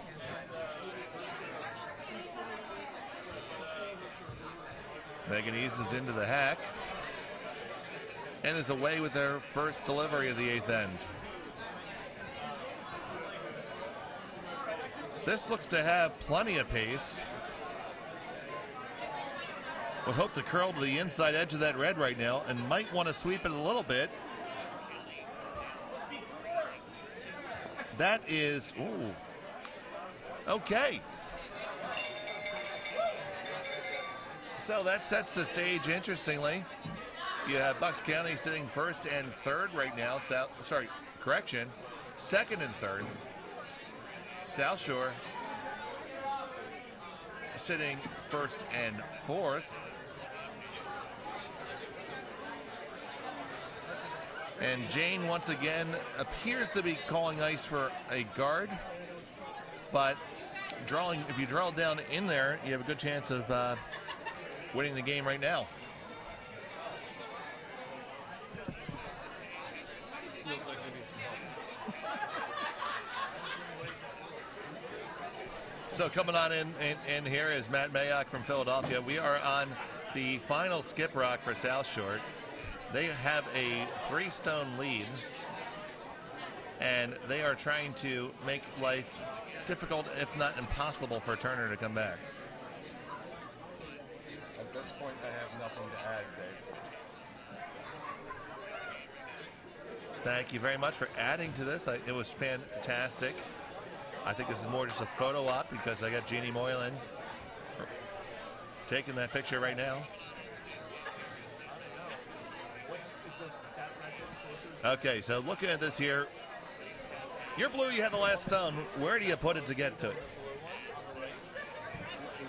Megan eases into the hack and is away with their first delivery of the 8th end. This looks to have plenty of pace. Would hope to curl to the inside edge of that red right now, and might want to sweep it a little bit. That is, ooh, okay. So that sets the stage interestingly. You have Bucks County sitting first and third right now. Second and third. South Shore sitting first and fourth. And Jane, once again, appears to be calling ice for a guard. But if you draw down in there, you have a good chance of winning the game right now. So coming on in here is Matt Mayock from Philadelphia. We are on the final skip rock for South Shore. They have a 3-stone lead, and they are trying to make life difficult, if not impossible, for Turner to come back. At this point, I have nothing to add, Dave. Thank you very much for adding to this. It was fantastic. I think this is more just a photo op, because I got Jeannie Moylan taking that picture right now. Okay, so looking at this here, you're blue, you had the last stone. Where do you put it to get to it?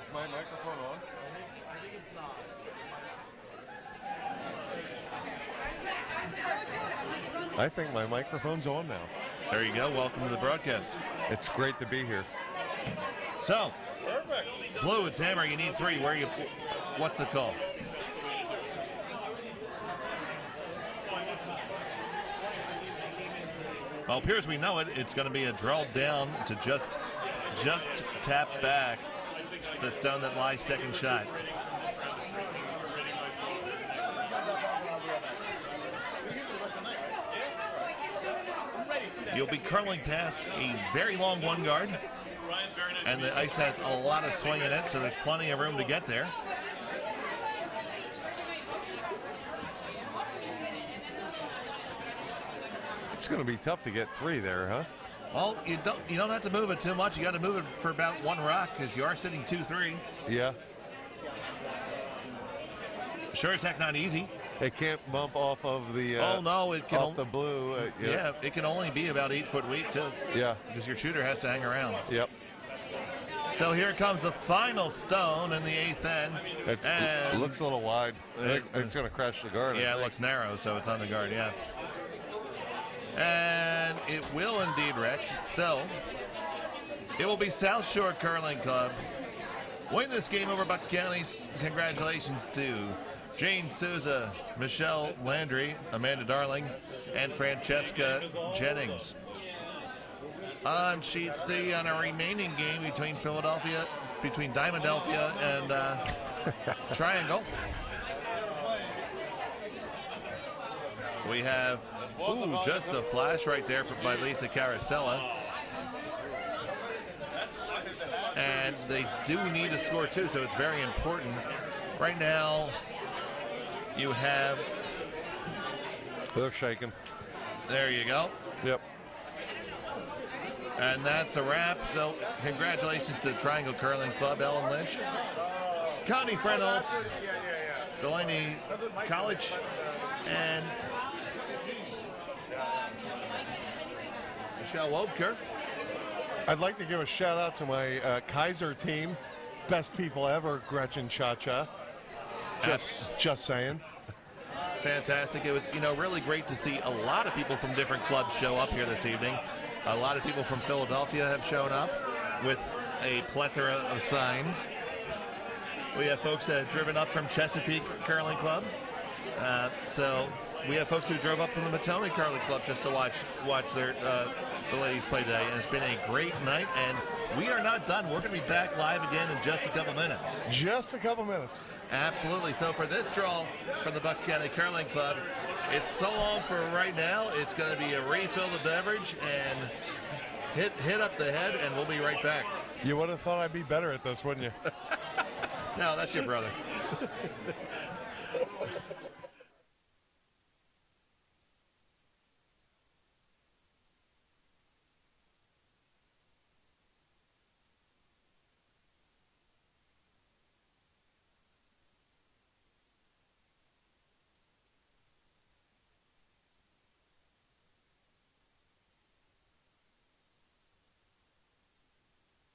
Is my microphone on? I think my microphone's on now. There you go. Welcome to the broadcast. It's great to be here. So, blue, it's hammer. You need 3. What's the call? Well, it appears we know it. It's going to be a draw down to just tap back the stone that lies second shot. You'll be curling past a very long one guard, and the ice has a lot of swing in it, so there's plenty of room to get there. It's going to be tough to get 3 there, huh? Well, you don't have to move it too much. You got to move it for about 1 rock because you are sitting 2-3. Yeah. Sure as heck not easy. It can't bump off of the Oh no, it can off the blue. yeah, it can only be about 8 foot weight too. Yeah. Because your shooter has to hang around. Yep. So here comes the final stone in the 8th end. It looks a little wide. It's going to crash the guard. Yeah, it looks narrow, so it's on the guard, yeah. And it will indeed wreck. So it will be South Shore Curling Club winning this game over Bucks County. Congratulations to Jane Souza, Michelle Landry, Amanda Darling, and Francesca Jennings. On sheet C, on a remaining game between Diamondelphia and Triangle, we have just a flash right there by Lisa Carasella. And they do need to score too, so it's very important. Right now, you have... They're shaking. There you go. Yep. And that's a wrap. So congratulations to Triangle Curling Club, Ellen Lynch, Connie Frenholtz, Delaney College, and Michelle Wobker. I'd like to give a shout out to my Kaiser team. Best people ever, Gretchen Cha-Cha. Just saying. Fantastic. It was, really great to see a lot of people from different clubs show up here this evening. A lot of people from Philadelphia have shown up with a plethora of signs. We have folks that have driven up from Chesapeake Curling Club. So we have folks who drove up from the Matone Curling Club just to watch the ladies play today. And it's been a great night, and we are not done. We're going to be back live again in just a couple minutes. Just a couple minutes. Absolutely. So for this draw from the Bucks County Curling Club, it's so long for right now. It's going to be a refill the beverage and hit up the head, and we'll be right back. You would have thought I'd be better at this, wouldn't you? No, that's your brother.